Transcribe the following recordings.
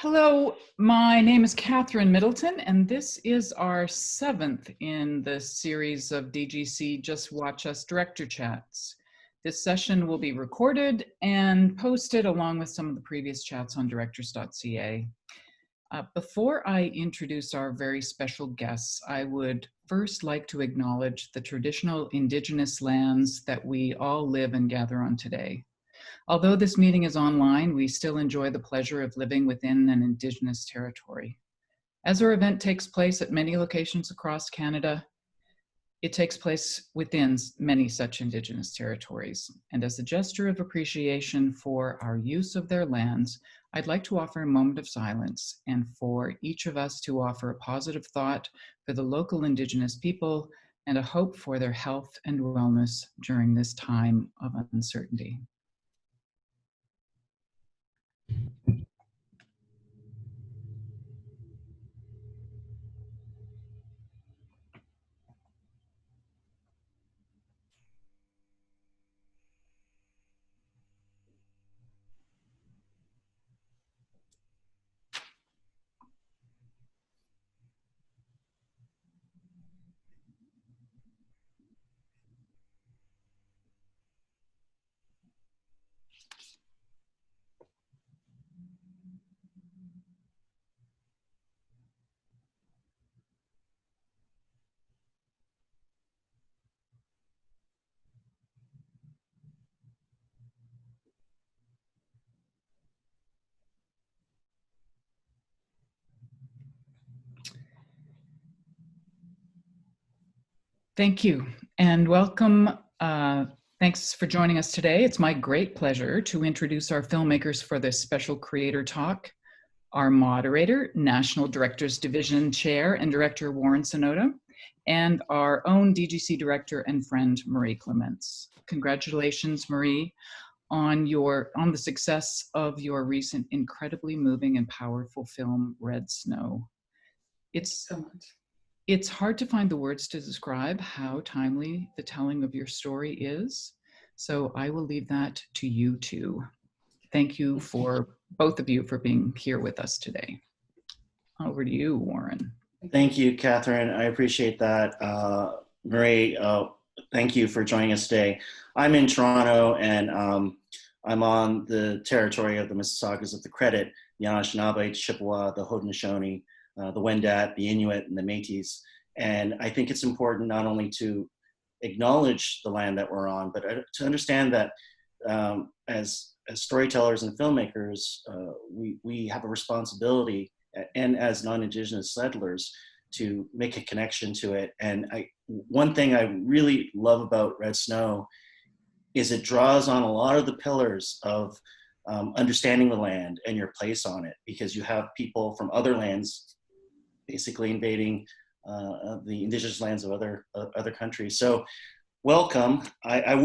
Hello, my name is Catherine Middleton, and this is our seventh in the series of DGC Just Watch Us Director Chats. This session will be recorded and posted along with some of the previous chats on directors.ca. Before I introduce our very special guests, I would first like to acknowledge the traditional Indigenous lands that we all live and gather on today. Although this meeting is online, we still enjoy the pleasure of living within an Indigenous territory. As our event takes place at many locations across Canada, it takes place within many such Indigenous territories. And as a gesture of appreciation for our use of their lands, I'd like to offer a moment of silence and for each of us to offer a positive thought for the local Indigenous people and a hope for their health and wellness during this time of uncertainty. Thank you and welcome. Thanks for joining us today. It's my great pleasure to introduce our filmmakers for this special creator talk. Our moderator, National Directors Division Chair and Director Warren Sonoda, and our own DGC Director and friend, Marie Clements. Congratulations, Marie, on the success of your recent incredibly moving and powerful film, Red Snow. It's hard to find the words to describe how timely the telling of your story is, so I will leave that to you two. Thank you for both of you for being here with us today. Over to you, Warren. Thank you, Catherine. I appreciate that. Marie, thank you for joining us today. I'm in Toronto and I'm on the territory of the Mississaugas of the Credit, the Anishinaabe, Chippewa, the Haudenosaunee, the Wendat, the Inuit, and the Métis. And I think it's important not only to acknowledge the land that we're on, but to understand that as storytellers and filmmakers, we have a responsibility, and as non-Indigenous settlers, to make a connection to it. And one thing I really love about Red Snow is it draws on a lot of the pillars of understanding the land and your place on it, because you have people from other lands basically invading the Indigenous lands of other countries. So welcome. I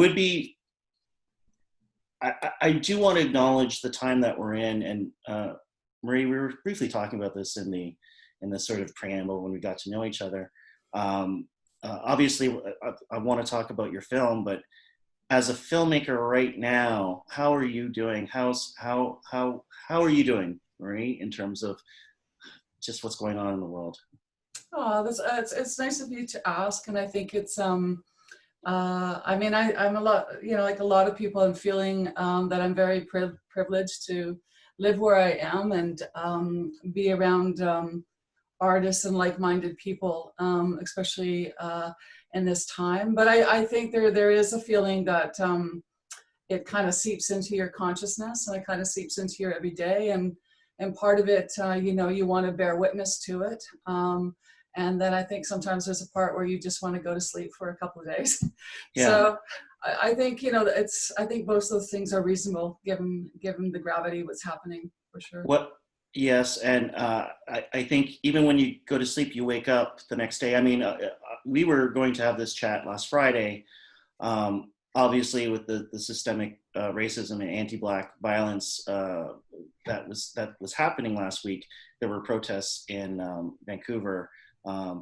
do want to acknowledge the time that we're in, and Marie, we were briefly talking about this in the sort of preamble when we got to know each other. Obviously, I want to talk about your film, but as a filmmaker right now, how are you doing? How are you doing, Marie, in terms of just what's going on in the world? Oh, it's nice of you to ask, and I think it's I mean, I'm a lot, like a lot of people, I'm feeling that I'm very privileged to live where I am and be around artists and like-minded people, especially in this time. But I think there is a feeling that it kind of seeps into your consciousness, and it kind of seeps into your everyday, and part of it, you want to bear witness to it. And then I think sometimes there's a part where you just want to go to sleep for a couple of days. Yeah. So I think, I think both those things are reasonable given the gravity of what's happening, for sure. Yes, and I think even when you go to sleep, you wake up the next day. I mean, we were going to have this chat last Friday, obviously with the systemic racism and anti-Black violence that was happening last week. There were protests in Vancouver,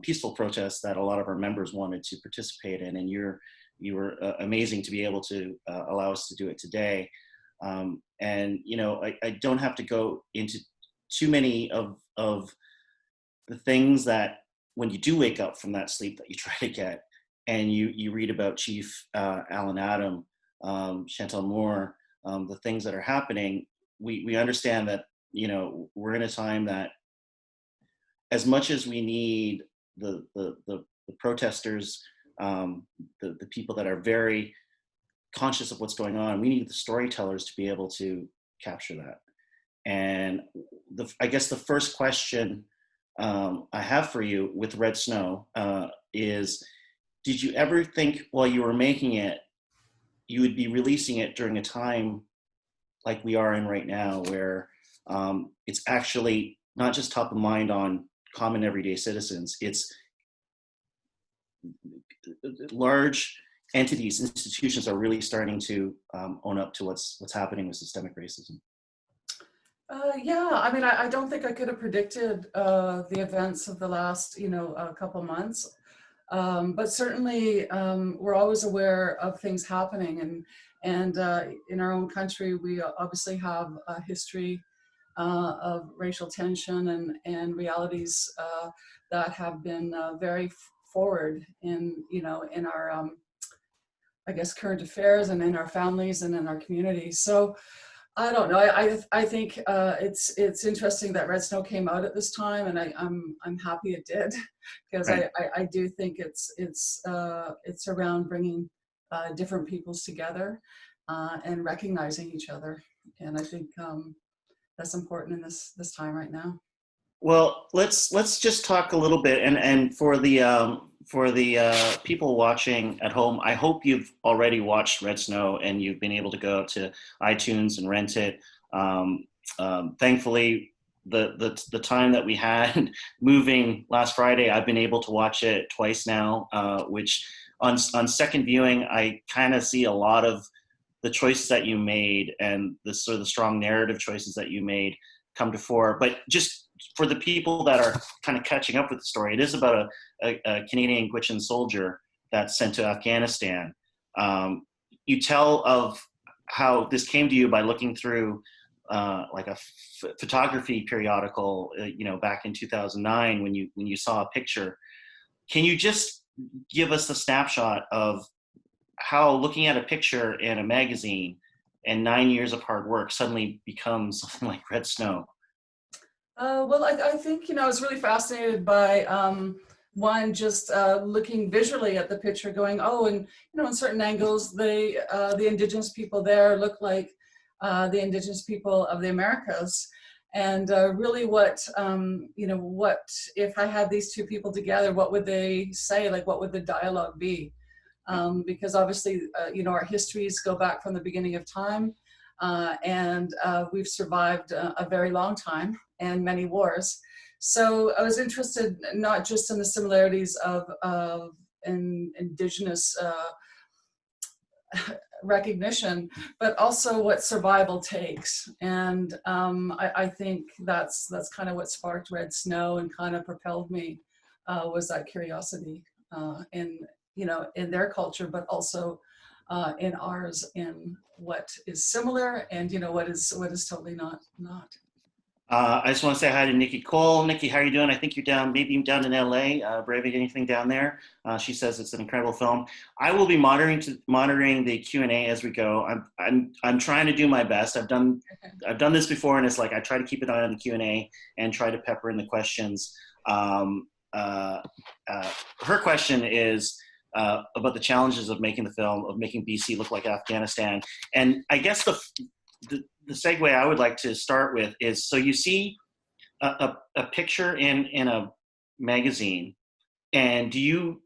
peaceful protests that a lot of our members wanted to participate in, and you were amazing to be able to allow us to do it today. And I don't have to go into too many of the things that when you do wake up from that sleep that you try to get, and you read about Chief Alan Adam, Chantal Moore, the things that are happening, we understand that, you know, we're in a time that as much as we need the protesters, the people that are very conscious of what's going on, we need the storytellers to be able to capture that. And I guess the first question I have for you with Red Snow is, did you ever think while you were making it, you would be releasing it during a time like we are in right now, where it's actually not just top of mind on common everyday citizens, it's large entities, institutions are really starting to own up to what's happening with systemic racism? Yeah, I mean, I don't think I could have predicted the events of the last, couple months. But certainly, we're always aware of things happening, and in our own country, we obviously have a history of racial tension and realities that have been very forward in our I guess current affairs and in our families and in our communities. So I don't know. I think it's interesting that Red Snow came out at this time, and I'm happy it did, because Right. I do think it's around bringing different peoples together and recognizing each other, and I think that's important in this time right now. Well, let's just talk a little bit, and for the people watching at home, I hope you've already watched Red Snow and you've been able to go to iTunes and rent it. Thankfully, the time that we had moving last Friday, I've been able to watch it twice now, which on second viewing, I kind of see a lot of the choices that you made and the sort of the strong narrative choices that you made come to fore. But just for the people that are kind of catching up with the story, it is about a Canadian Gwich'in soldier that's sent to Afghanistan. You tell of how this came to you by looking through like a photography periodical, back in 2009 when you saw a picture. Can you just give us a snapshot of how looking at a picture in a magazine and 9 years of hard work suddenly becomes something like Red Snow? Well, I think, I was really fascinated by one, just looking visually at the picture, going, oh, and in certain angles, the indigenous people there look like the indigenous people of the Americas, and really, what if I had these two people together, what would they say? Like, what would the dialogue be? Because obviously, our histories go back from the beginning of time, and we've survived a very long time and many wars. So I was interested not just in the similarities of indigenous recognition, but also what survival takes. And I think that's kind of what sparked Red Snow and kind of propelled me, was that curiosity in their culture, but also in ours, in what is similar and what is totally not. I just want to say hi to Nikki Cole. Nikki, how are you doing? I think you're down in LA, braving anything down there. She says it's an incredible film. I will be monitoring the Q&A as we go. I'm trying to do my best. I've done this before, and it's like I try to keep an eye on the Q&A and try to pepper in the questions. Her question is about the challenges of making the film, of making BC look like Afghanistan. And I guess the segue I would like to start with is, so you see a picture in a magazine, and do you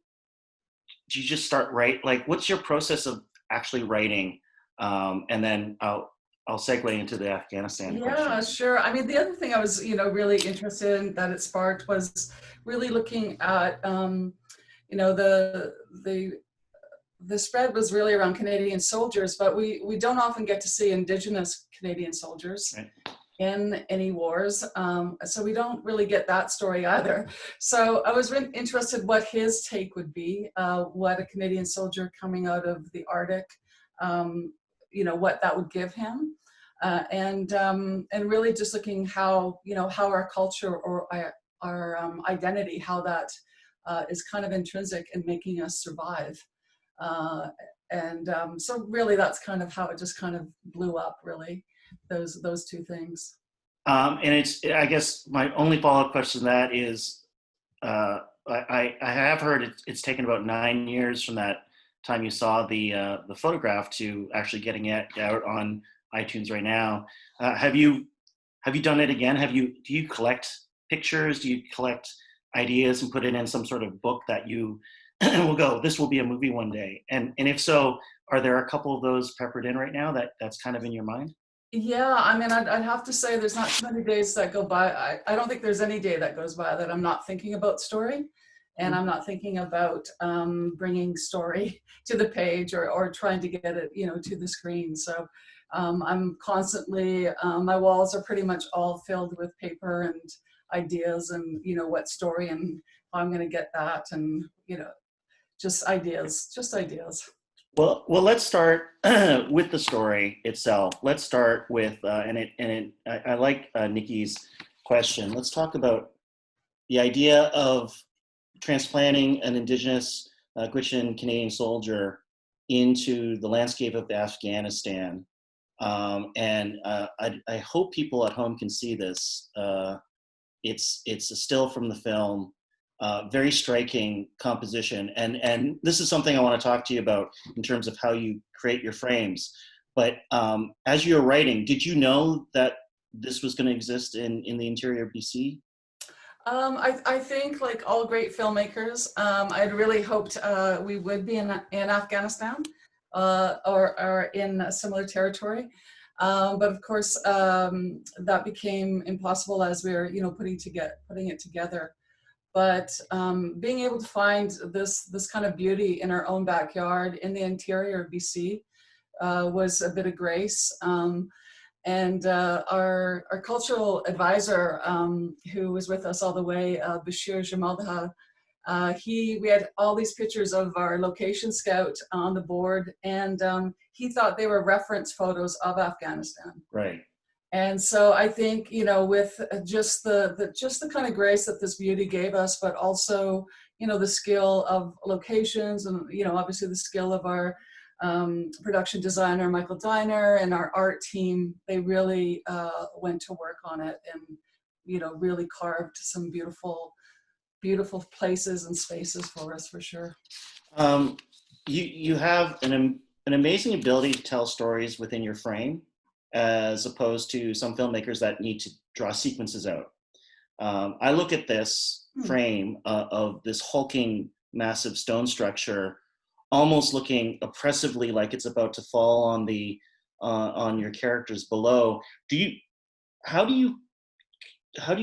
just start like what's your process of actually writing? And then I'll segue into the Afghanistan question. Yeah, sure. I mean, the other thing I was, really interested in that it sparked was really looking at, the spread was really around Canadian soldiers, but we don't often get to see Indigenous Canadian soldiers in any wars. So we don't really get that story either. So I was really interested what his take would be, what a Canadian soldier coming out of the Arctic, what that would give him. and really just looking how, how our culture or our identity, how that is kind of intrinsic in making us survive. So really that's kind of how it just kind of blew up, really, those two things. And I guess my only follow-up question to that is, I have heard it's taken about 9 years from that time you saw the photograph to actually getting it out on iTunes right now. Have you done it again? Do you collect pictures? Do you collect ideas and put it in some sort of book that you will go, this will be a movie one day? And if so, are there a couple of those peppered in right now that's kind of in your mind? Yeah, I mean, I'd have to say there's not too many days that go by. I don't think there's any day that goes by that I'm not thinking about story, and I'm not thinking about bringing story to the page or trying to get it, to the screen. So I'm constantly, my walls are pretty much all filled with paper and ideas and, what story and how I'm going to get that, and, just ideas. Well, let's start with the story itself. Let's start with, I like Nikki's question. Let's talk about the idea of transplanting an Indigenous Gwich'in Canadian soldier into the landscape of Afghanistan. I hope people at home can see this. It's a still from the film. Very striking composition, and this is something I want to talk to you about in terms of how you create your frames. But as you were writing, did you know that this was going to exist in the interior of BC? I think, like all great filmmakers, I'd really hoped we would be in Afghanistan or in a similar territory. But of course, that became impossible as we were, putting it together. But being able to find this kind of beauty in our own backyard in the interior of BC was a bit of grace. Our cultural advisor, who was with us all the way, Bashir Jamaldaha, we had all these pictures of our location scout on the board, and he thought they were reference photos of Afghanistan. Right. And so I think, with just the kind of grace that this beauty gave us, but also, the skill of locations and, obviously the skill of our production designer, Michael Diner, and our art team, they really went to work on it and, really carved some beautiful places and spaces for us, for sure. You have an amazing ability to tell stories within your frame, as opposed to some filmmakers that need to draw sequences out. I look at this frame of this hulking, massive stone structure, almost looking oppressively like it's about to fall on your characters below. How do you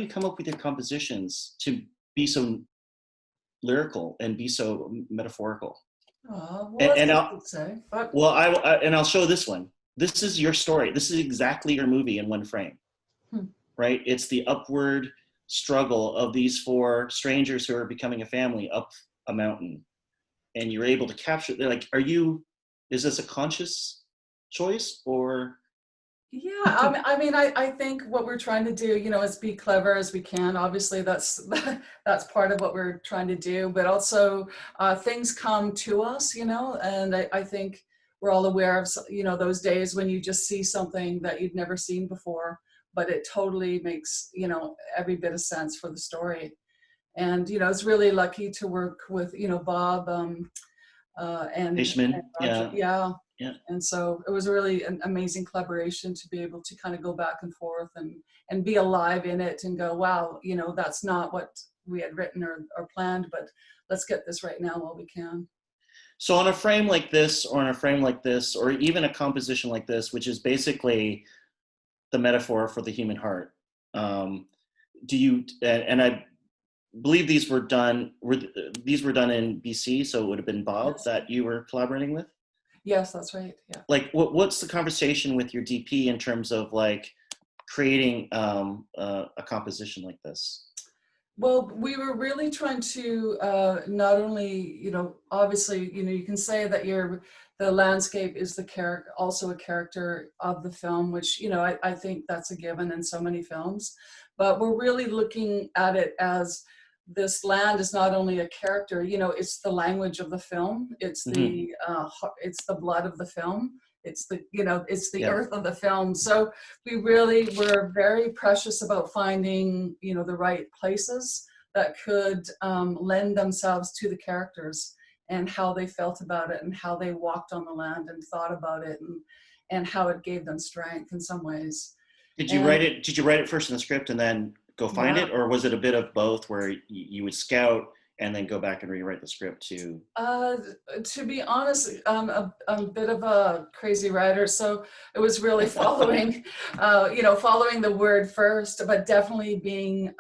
come up with your compositions to be so lyrical and be so metaphorical? I'll show this one. This is your story. This is exactly your movie in one frame, right? It's the upward struggle of these four strangers who are becoming a family up a mountain, and you're able to capture. They're like, is this a conscious choice or? Yeah, I think what we're trying to do, is be clever as we can. Obviously, that's part of what we're trying to do. But also, things come to us, and I think we're all aware of, those days when you just see something that you'd never seen before, but it totally makes, every bit of sense for the story. And, it's really lucky to work with, Bob and Ishman. Yeah. And so it was really an amazing collaboration to be able to kind of go back and forth and be alive in it and go, wow, that's not what we had written or planned, but let's get this right now while we can. So on a frame like this, or even a composition like this, which is basically the metaphor for the human heart, and I believe these were done in BC, so it would have been Bob that you were collaborating with? Yes, that's right. Yeah. Like, what's the conversation with your DP in terms of like creating a composition like this? Well, we were really trying to not only, obviously, you can say that the landscape is the character, also a character of the film, which, I think that's a given in so many films. But we're really looking at it as this land is not only a character, it's the language of the film. It's it's the blood of the film. It's it's the earth of the film. So we really were very precious about finding, the right places that could lend themselves to the characters and how they felt about it and how they walked on the land and thought about it and how it gave them strength in some ways. Did you write it? Did you write it first in the script and then go find it, or was it a bit of both, where you would scout and then go back and rewrite the script too? To be honest, I'm a bit of a crazy writer, so it was really following, following the word first, but definitely being,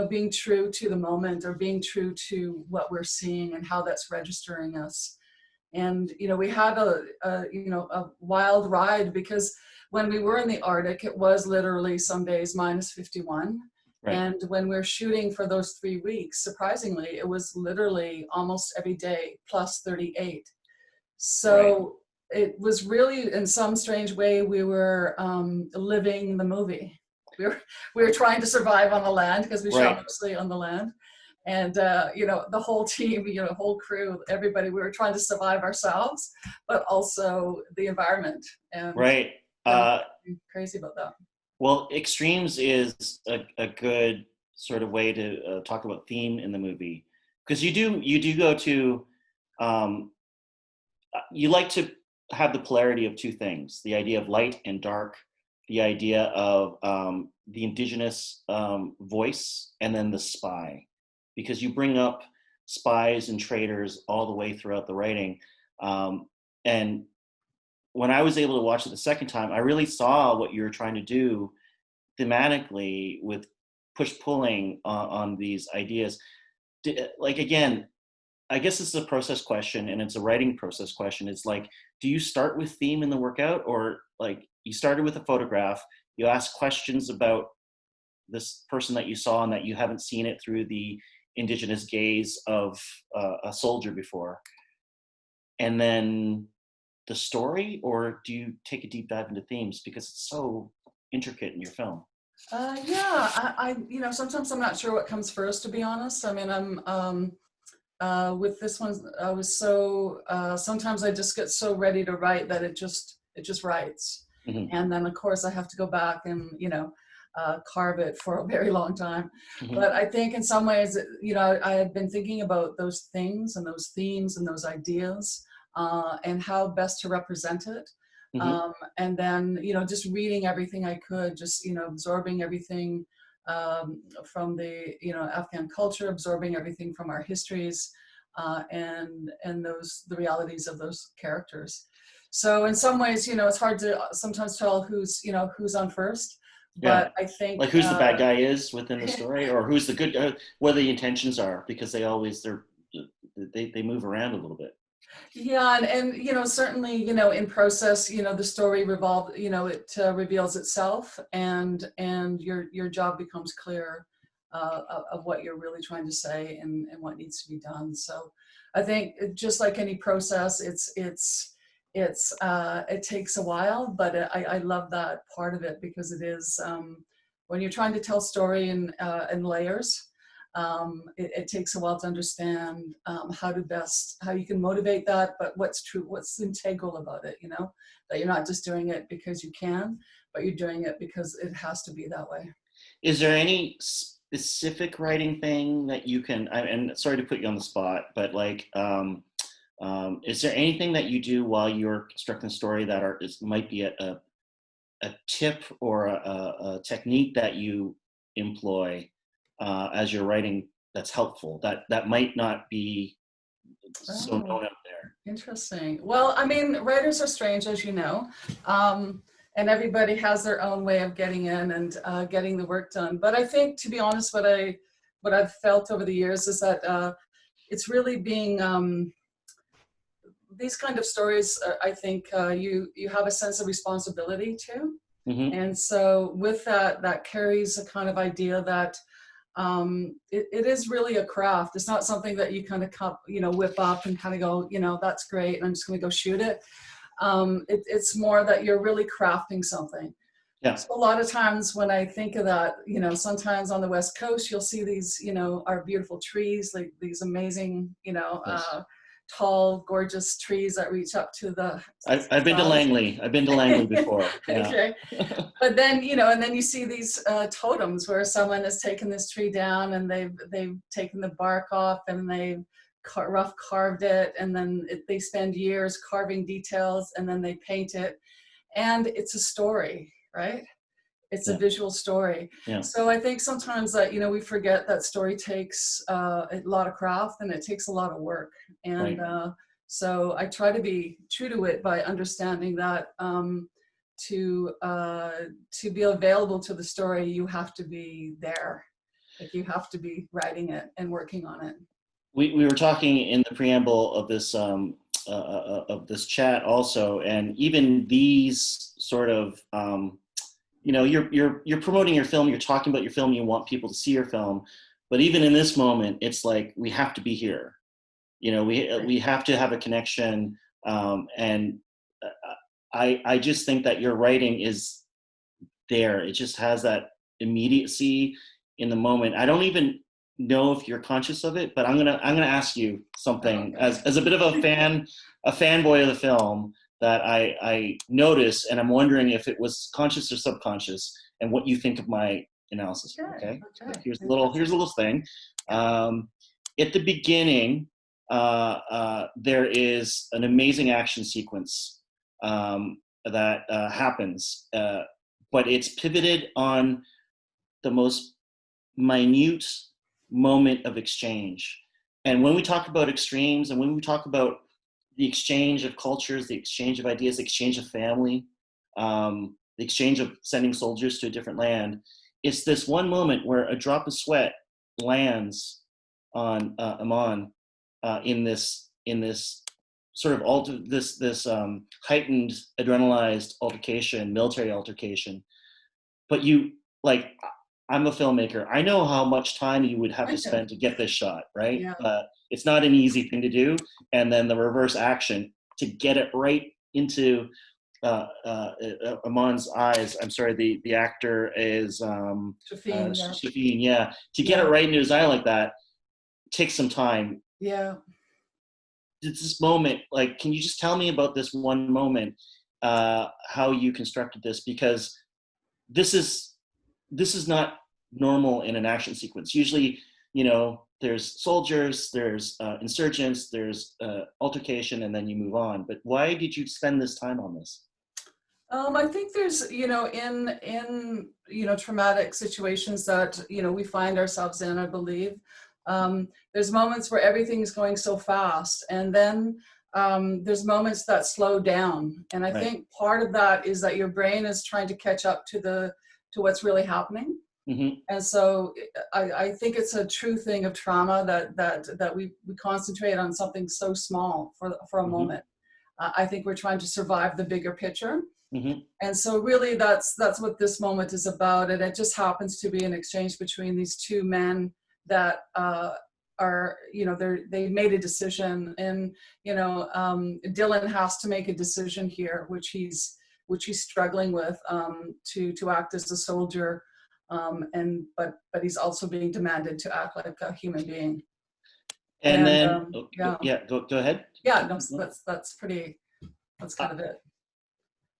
being true to the moment, or being true to what we're seeing and how that's registering us. And we had a wild ride, because when we were in the Arctic, it was literally some days -51. Right. And when we're shooting for those 3 weeks, surprisingly, it was literally almost every day +38. So it was really, in some strange way, we were living the movie. We were trying to survive on the land, because we shot mostly on the land. And, the whole team, whole crew, everybody, we were trying to survive ourselves, but also the environment. And crazy about that. Well, extremes is a good sort of way to talk about theme in the movie, because you do go to, you like to have the polarity of two things: the idea of light and dark, the idea of the indigenous voice, and then the spy, because you bring up spies and traitors all the way throughout the writing. And when I was able to watch it the second time, I really saw what you were trying to do thematically with push-pulling on these ideas. Like, again, I guess it's a process question, and it's a writing process question. It's like, do you start with theme in the workout, or like you started with a photograph, you ask questions about this person that you saw and that you haven't seen it through the indigenous gaze of a soldier before, and then the story? Or do you take a deep dive into themes because it's so intricate in your film? I sometimes I'm not sure what comes first, to be honest. I mean, I'm with this one, I was so sometimes I just get so ready to write that it just writes. Mm-hmm. And then of course I have to go back and carve it for a very long time. Mm-hmm. But I think in some ways, I had been thinking about those things and those themes and those ideas, and how best to represent it. Mm-hmm. And then, just reading everything I could, just, absorbing everything from the, Afghan culture, absorbing everything from our histories, and the realities of those characters. So in some ways, it's hard to sometimes tell who's on first. But I think, like, who's the bad guy is within the story, or who's the good, what the intentions are, because they move around a little bit. Yeah, and certainly, in process, the story it reveals itself, and your job becomes clear of what you're really trying to say and what needs to be done. So I think just like any process, it takes a while, but I love that part of it, because it is, when you're trying to tell story in layers, it takes a while to understand how you can motivate that, but what's true, what's integral about it, that you're not just doing it because you can, but you're doing it because it has to be that way. Is there any specific writing thing that you can, and sorry to put you on the spot, but like, is there anything that you do while you're constructing a story that might be a tip or a technique that you employ as you're writing that's helpful, that might not be so known out there? Interesting. Well, I mean, writers are strange, as you know, and everybody has their own way of getting in and getting the work done. But I think, to be honest, what I've felt over the years is that it's really being these kind of stories. I think you have a sense of responsibility too, Mm-hmm. and so with that carries a kind of idea that it is really a craft. It's not something that you kind of whip up and kind of go, that's great, and I'm just going to go shoot it. It's more that you're really crafting something. Yeah. So a lot of times when I think of that, sometimes on the West Coast, you'll see these, our beautiful trees, like these amazing, Yes. tall, gorgeous trees that reach up to the. I've been to Langley. I've been to Langley before. Yeah. Okay. But then, and then you see these totems where someone has taken this tree down and they've taken the bark off and they've rough carved it, and then they spend years carving details, and then they paint it, and it's a story, right? It's a visual story. Yeah. So I think sometimes that, we forget that story takes a lot of craft, and it takes a lot of work. And Right. So I try to be true to it by understanding that to be available to the story, you have to be there. Like, you have to be writing it and working on it. We were talking in the preamble of this chat also, and even these sort of you're promoting your film, you're talking about your film, you want people to see your film, but even in this moment, it's like we have to be here. We have to have a connection, and I just think that your writing is there. It just has that immediacy in the moment. I don't even know if you're conscious of it, but I'm gonna ask you something as a bit of a fanboy of the film that I noticed, and I'm wondering if it was conscious or subconscious, and what you think of my analysis. Okay. Here's a little thing. At the beginning, there is an amazing action sequence that happens, but it's pivoted on the most minute moment of exchange. And when we talk about extremes, and when we talk about the exchange of cultures, the exchange of ideas, the exchange of family, the exchange of sending soldiers to a different land, it's this one moment where a drop of sweat lands on Amon in this sort of this heightened, adrenalized altercation, military altercation. But I'm a filmmaker. I know how much time you would have to spend to get this shot, right? Yeah. It's not an easy thing to do. And then the reverse action to get it right into Amon's eyes. I'm sorry, the actor is Shafeen, yeah. To get it right into his eye like that takes some time. Yeah. It's this moment, can you just tell me about this one moment, how you constructed this? Because this is not normal in an action sequence. Usually, there's soldiers, there's insurgents, there's altercation, and then you move on. But why did you spend this time on this? I think there's, in traumatic situations that, we find ourselves in, I believe, there's moments where everything's going so fast, and then there's moments that slow down. And I think part of that is that your brain is trying to catch up to what's really happening. Mm-hmm. And so I think it's a true thing of trauma that we concentrate on something so small for a mm-hmm. moment. I think we're trying to survive the bigger picture. Mm-hmm. And so really that's what this moment is about. And it just happens to be an exchange between these two men that are, they made a decision, and, Dylan has to make a decision here, which he's struggling with, to act as a soldier. But he's also being demanded to act like a human being. And then, go ahead. Yeah, no, that's kind of it.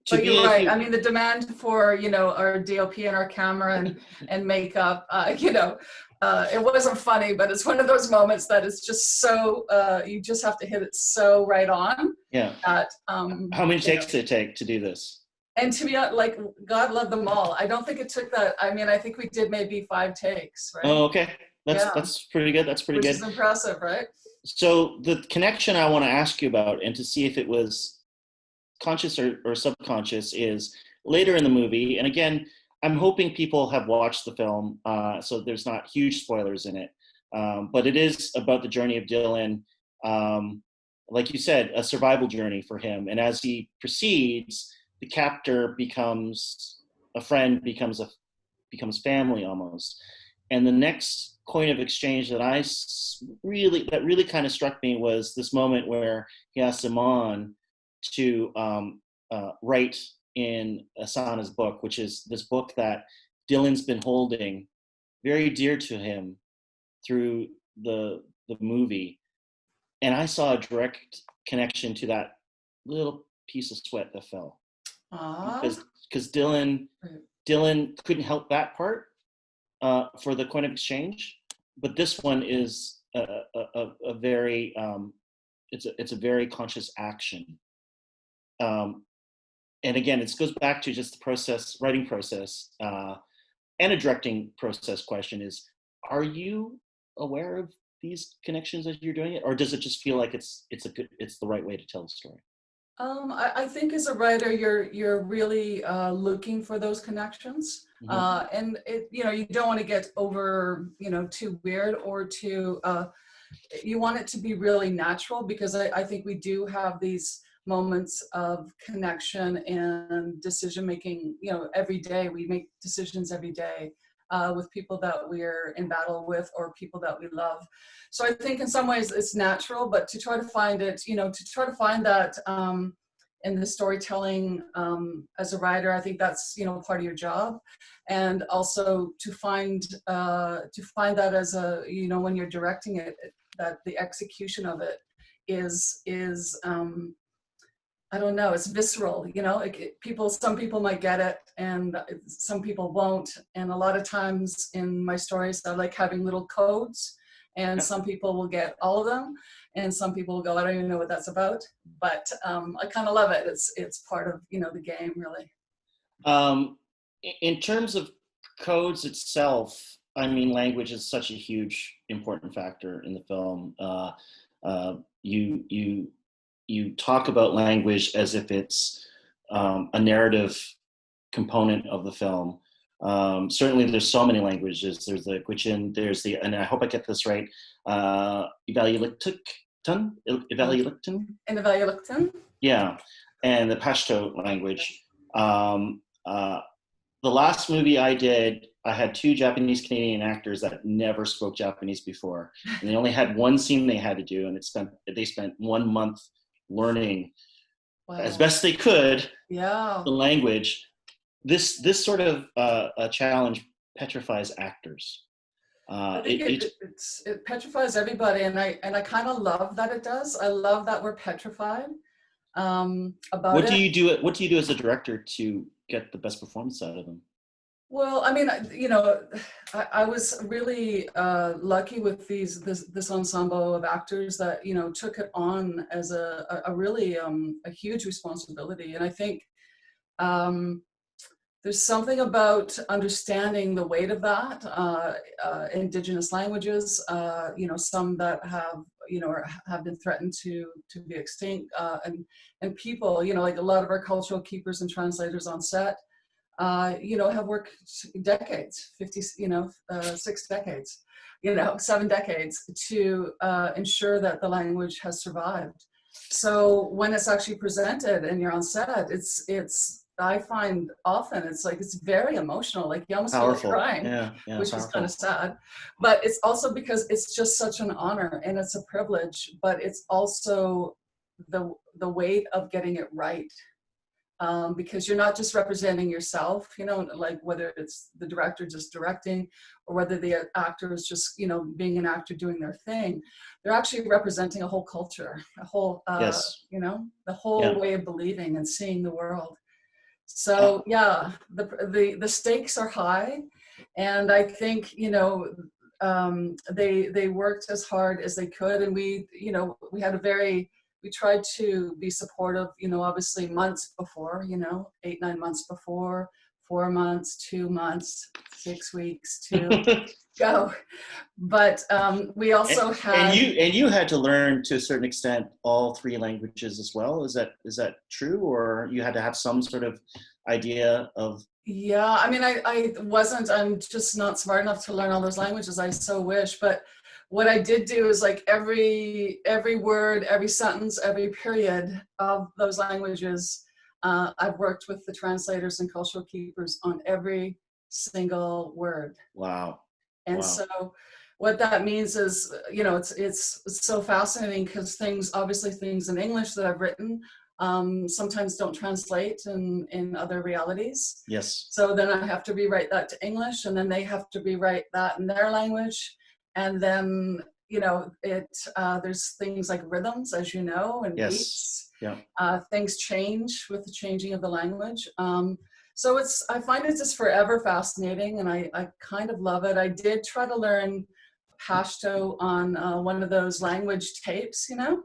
But you're right. I mean, the demand for, our DOP and our camera and makeup, it wasn't funny, but it's one of those moments that is just so, you just have to hit it so right on. Yeah. That, how many takes did it take to do this? And to be honest, God love them all. I don't think it took that. I mean, I think we did maybe 5 takes, right? Oh, okay. That's pretty good. That's pretty good. Which is impressive, right? So the connection I want to ask you about, and to see if it was conscious or subconscious, is later in the movie. And again, I'm hoping people have watched the film, so there's not huge spoilers in it. But it is about the journey of Dylan, like you said, a survival journey for him. And as he proceeds, the captor becomes a friend, becomes family almost. And the next coin of exchange that really kind of struck me was this moment where he asked Simon to write in Asana's book, which is this book that Dylan's been holding very dear to him through the movie. And I saw a direct connection to that little piece of sweat that fell. Because Dylan couldn't help that part for the coin of exchange, but this one is a very it's a very conscious action. And again, it goes back to just the writing process, and a directing process question is, are you aware of these connections as you're doing it, or does it just feel like it's the right way to tell the story? I think as a writer, you're really looking for those connections, and you don't want to get over too weird or too. You want it to be really natural, because I think we do have these moments of connection and decision making. Every day we make decisions every day with people that we're in battle with or people that we love. So I think in some ways it's natural, but to try to find it, to try to find that in the storytelling as a writer, I think that's part of your job, and also to find that as a when you're directing it, that the execution of it is I don't know, it's visceral, some people might get it and some people won't. And a lot of times in my stories, I like having little codes, and some people will get all of them, and some people will go, I don't even know what that's about. But I kind of love it. It's part of, the game, really. In terms of codes itself, I mean, language is such a huge, important factor in the film. You talk about language as if it's a narrative component of the film. Certainly there's so many languages. There's the Gwich'in, and I hope I get this right, Ivalyilikten? Yeah, and the Pashto language. The last movie I did, I had 2 Japanese Canadian actors that never spoke Japanese before, and they only had one scene they had to do, and they spent 1 month learning as best they could the language. This sort of a challenge petrifies actors. It petrifies everybody, and I kind of love that it does. I love that we're petrified about what it. What do you do as a director to get the best performance out of them? Well, I mean, I was really lucky with this ensemble of actors that took it on as a really a huge responsibility, and I think there's something about understanding the weight of that. Indigenous languages, some that have have been threatened to be extinct, and people, like a lot of our cultural keepers and translators on set. Have worked decades, 6 decades, 7 decades to ensure that the language has survived. So when it's actually presented and you're on set, I find often it's very emotional, like you almost Powerful. feel like crying, which powerful. is kind of sad. But it's also because it's just such an honor and it's a privilege, but it's also the weight of getting it right. Because you're not just representing yourself, like whether it's the director just directing or whether the actor is just, being an actor doing their thing. They're actually representing a whole culture, a whole, the whole way of believing and seeing the world. So the stakes are high, and I think, they worked as hard as they could, and we tried to be supportive, obviously months before, 8-9 months before, 4 months, 2 months, 6 weeks to go. But we also had. And you had to learn to a certain extent all 3 languages as well. Is that true, or you had to have some sort of idea of? Yeah, I mean, I'm just not smart enough to learn all those languages. I so wish, but. What I did do is like every word, every sentence, every period of those languages, I've worked with the translators and cultural keepers on every single word. Wow. And Wow. so what that means is, you know, it's so fascinating because obviously things in English that I've written sometimes don't translate in other realities. Yes. So then I have to rewrite that to English, and then they have to rewrite that in their language. And then, you know, there's things like rhythms, as you know, and Yes. beats. Yeah. Things change with the changing of the language. So I find it just forever fascinating, and I kind of love it. I did try to learn Pashto on one of those language tapes, you know,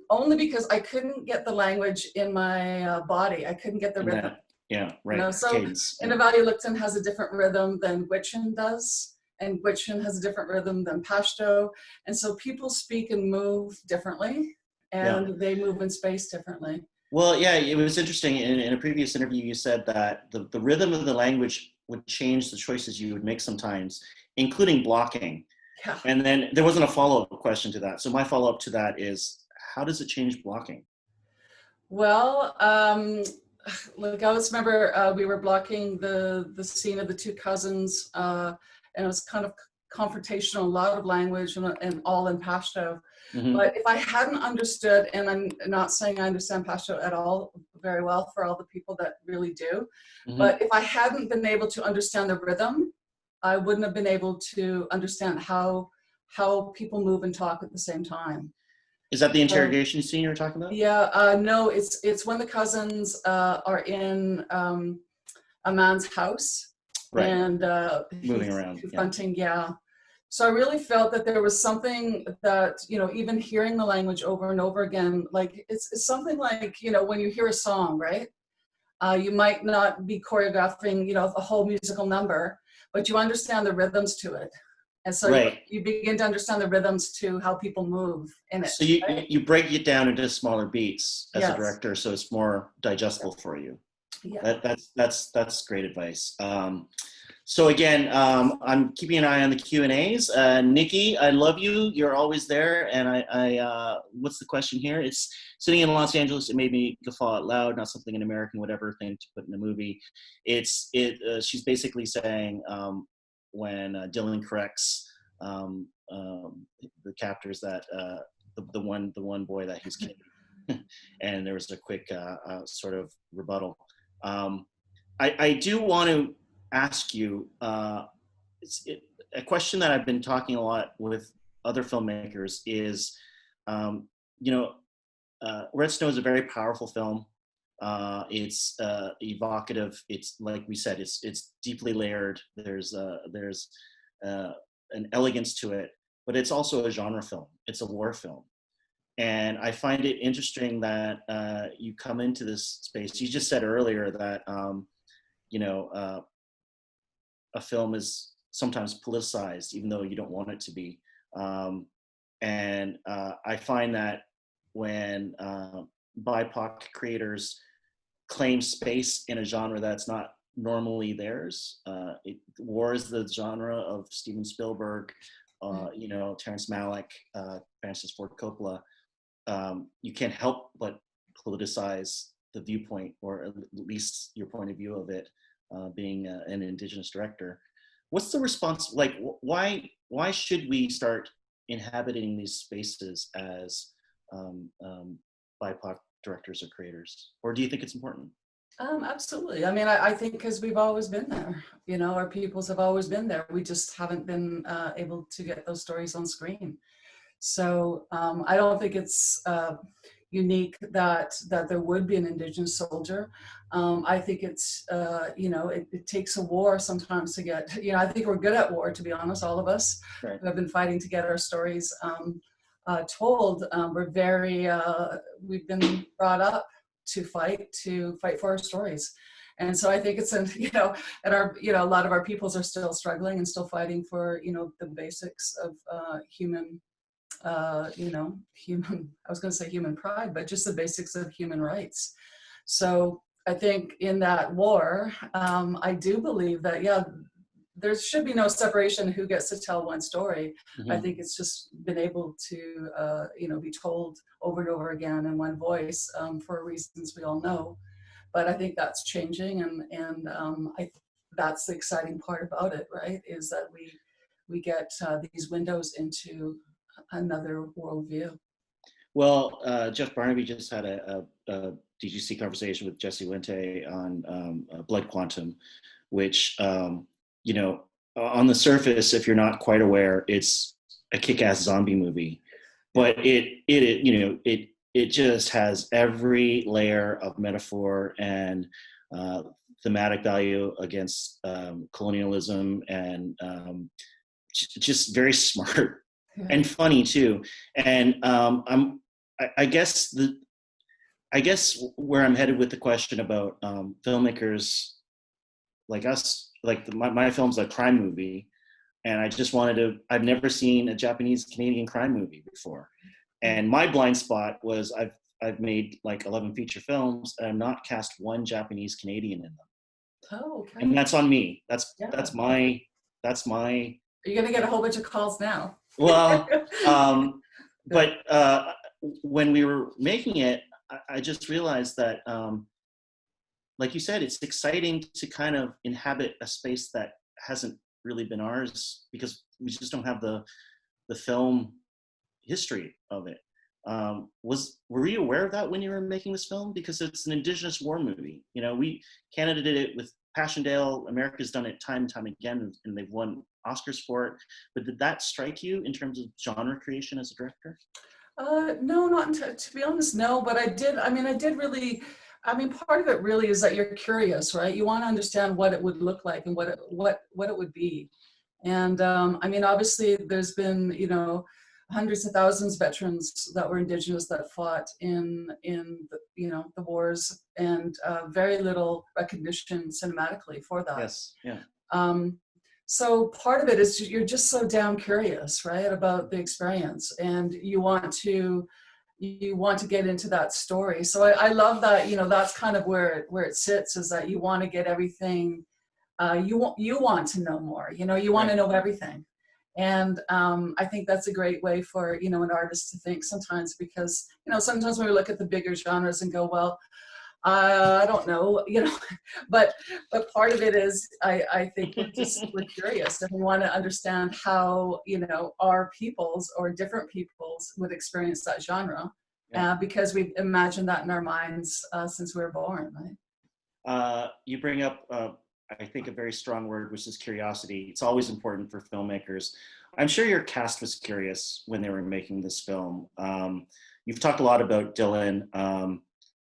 only because I couldn't get the language in my body. I couldn't get the rhythm. Yeah, right. You know, so Cadence. Inavaluluktan has a different rhythm than Gwich'in does, and Gwich'in has a different rhythm than Pashto. And so people speak and move differently, and they move in space differently. Well, yeah, it was interesting. In a previous interview, you said that the rhythm of the language would change the choices you would make sometimes, including blocking. Yeah. And then there wasn't a follow-up question to that. So my follow-up to that is, how does it change blocking? Well, look, I always remember we were blocking the scene of the two cousins, and it was kind of confrontational, a lot of language, and all in Pashto. Mm-hmm. But if I hadn't understood, and I'm not saying I understand Pashto at all very well for all the people that really do, Mm-hmm. but if I hadn't been able to understand the rhythm, I wouldn't have been able to understand how people move and talk at the same time. Is that the interrogation scene you're talking about? Yeah, no, it's when the cousins are in a man's house, right. And moving around, confronting, yeah. So I really felt that there was something that, you know, even hearing the language over and over again, like it's something like, you know, when you hear a song, right? You might not be choreographing, you know, the whole musical number, but you understand the rhythms to it. And so you begin to understand the rhythms to how people move in it. So you break it down into smaller beats as a director, so it's more digestible for you. Yeah. That's great advice. So again, I'm keeping an eye on the Q&As. Nikki, I love you. You're always there. And I what's the question here? It's sitting in Los Angeles. It made me guffaw out loud, not something an American would ever think to put in a movie. She's basically saying when Dylan corrects the captors that the one boy that he's killing, and there was a quick sort of rebuttal. I do want to ask you a question that I've been talking a lot with other filmmakers is, you know, Red Snow is a very powerful film. It's evocative. It's, like we said, it's deeply layered. There's an elegance to it, but it's also a genre film. It's a war film. And I find it interesting that you come into this space. You just said earlier that, you know, a film is sometimes politicized, even though you don't want it to be. And I find that when BIPOC creators claim space in a genre that's not normally theirs, war is the genre of Steven Spielberg, you know, Terrence Malick, Francis Ford Coppola. You can't help but politicize the viewpoint, or at least your point of view of it, being an Indigenous director. What's the response, like, why should we start inhabiting these spaces as BIPOC directors or creators? Or do you think it's important? Absolutely. I mean, I think because we've always been there, you know, our peoples have always been there. We just haven't been able to get those stories on screen. So I don't think it's unique that there would be an Indigenous soldier. I think it's, you know, it takes a war sometimes to get, you know, I think we're good at war, to be honest, all of us who have been fighting to get our stories told. We're very, we've been brought up to fight for our stories. And so I think it's, you know, and our, you know, a lot of our peoples are still struggling and still fighting for, you know, the basics of human, you know, I was going to say human pride, but just the basics of human rights. So I think in that war, I do believe that, yeah, there should be no separation who gets to tell one story. Mm-hmm. I think it's just been able to, you know, be told over and over again in one voice for reasons we all know. But I think that's changing, and that's the exciting part about it, right? Is that we get these windows into another worldview. Well, Jeff Barnaby just had a DGC conversation with Jesse Wente on Blood Quantum, which, you know, on the surface, if you're not quite aware, it's a kick-ass zombie movie, but it just has every layer of metaphor and thematic value against colonialism, and just very smart and funny too. And I guess where I'm headed with the question about filmmakers like us, like my film's a crime movie, and I just wanted to. I've never seen a Japanese Canadian crime movie before, and my blind spot was I've made like 11 feature films, and I've not cast one Japanese Canadian in them. Oh, okay. And that's on me. That's my. You're gonna get a whole bunch of calls now. Well, but when we were making it, I just realized that, like you said, it's exciting to kind of inhabit a space that hasn't really been ours, because we just don't have the film history of it. Were you aware of that when you were making this film? Because it's an Indigenous war movie. You know, Canada did it with Passchendaele. America's done it time and time again, and they've won Oscars for it. But did that strike you in terms of genre creation as a director? No, not to be honest, no. But I did really. I mean, part of it really is that you're curious, right? You want to understand what it would look like and what it would be. And I mean, obviously, there's been, you know, hundreds of thousands of veterans that were Indigenous that fought in the, you know, the wars, and very little recognition cinematically for that. Yes. Yeah. So part of it is you're just so damn curious, right, about the experience, and you want to get into that story. So I love that, you know, that's kind of where it sits, is that you want to get everything, you want to know more, you know, you want to know everything. And I think that's a great way for, you know, an artist to think sometimes, because, you know, sometimes when we look at the bigger genres and go, well, I don't know, you know, but part of it is I think we're curious, and we want to understand how, you know, our peoples or different peoples would experience that genre, because we've imagined that in our minds since we were born, right? You bring up, I think, a very strong word, which is curiosity. It's always important for filmmakers. I'm sure your cast was curious when they were making this film. You've talked a lot about Dylan.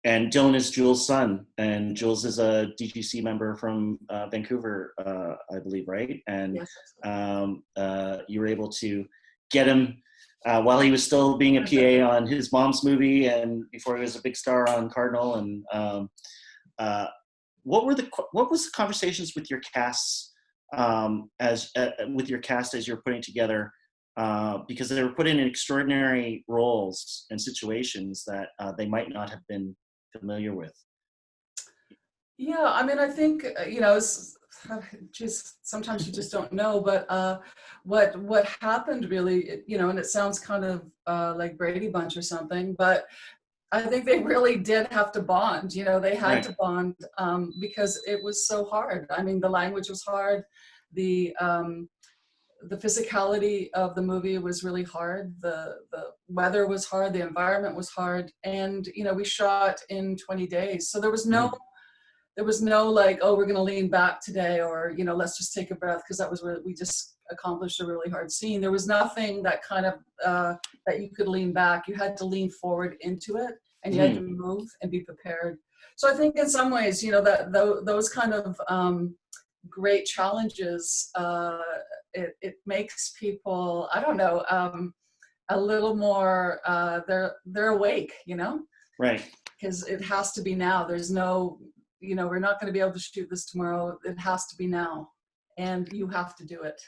And Dylan is Jules' son, and Jules is a DGC member from Vancouver, I believe, right? And yes, you were able to get him while he was still being a PA on his mom's movie, and before he was a big star on Cardinal. And what was the conversations with your casts as you're putting together? Because they were put in extraordinary roles and situations that they might not have been familiar with. Yeah, I mean, I think, you know, just sometimes you just don't know, but what happened really, you know, and it sounds kind of like Brady Bunch or something, but I think they really did have to bond, you know, they had to bond because it was so hard. I mean, the language was hard, the physicality of the movie was really hard. The weather was hard. The environment was hard. And, you know, we shot in 20 days. So there was no like, oh, we're going to lean back today, or, you know, let's just take a breath, because that was where we just accomplished a really hard scene. There was nothing that kind of, that you could lean back. You had to lean forward into it, and you had to move and be prepared. So I think in some ways, you know, that those kind of great challenges, it makes people, I don't know, a little more, they're awake, you know? Right. Because it has to be now. There's no, you know, we're not going to be able to shoot this tomorrow. It has to be now. And you have to do it.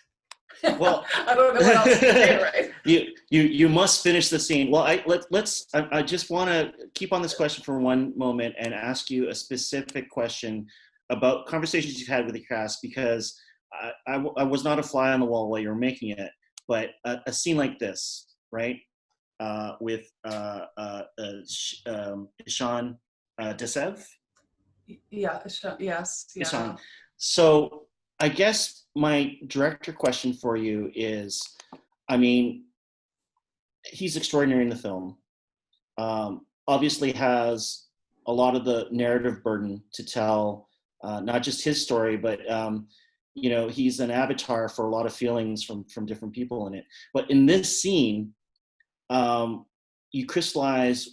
Well, I don't know what else to say, right? You must finish the scene. Well, I just want to keep on this question for one moment and ask you a specific question about conversations you've had with the cast, because I was not a fly on the wall while you were making it, but a scene like this, right? With Ishan Desev? Yeah, yes. Ishan. So I guess my director question for you is, I mean, he's extraordinary in the film. Obviously has a lot of the narrative burden to tell, not just his story, but he's an avatar for a lot of feelings from different people in it. But in this scene, you crystallize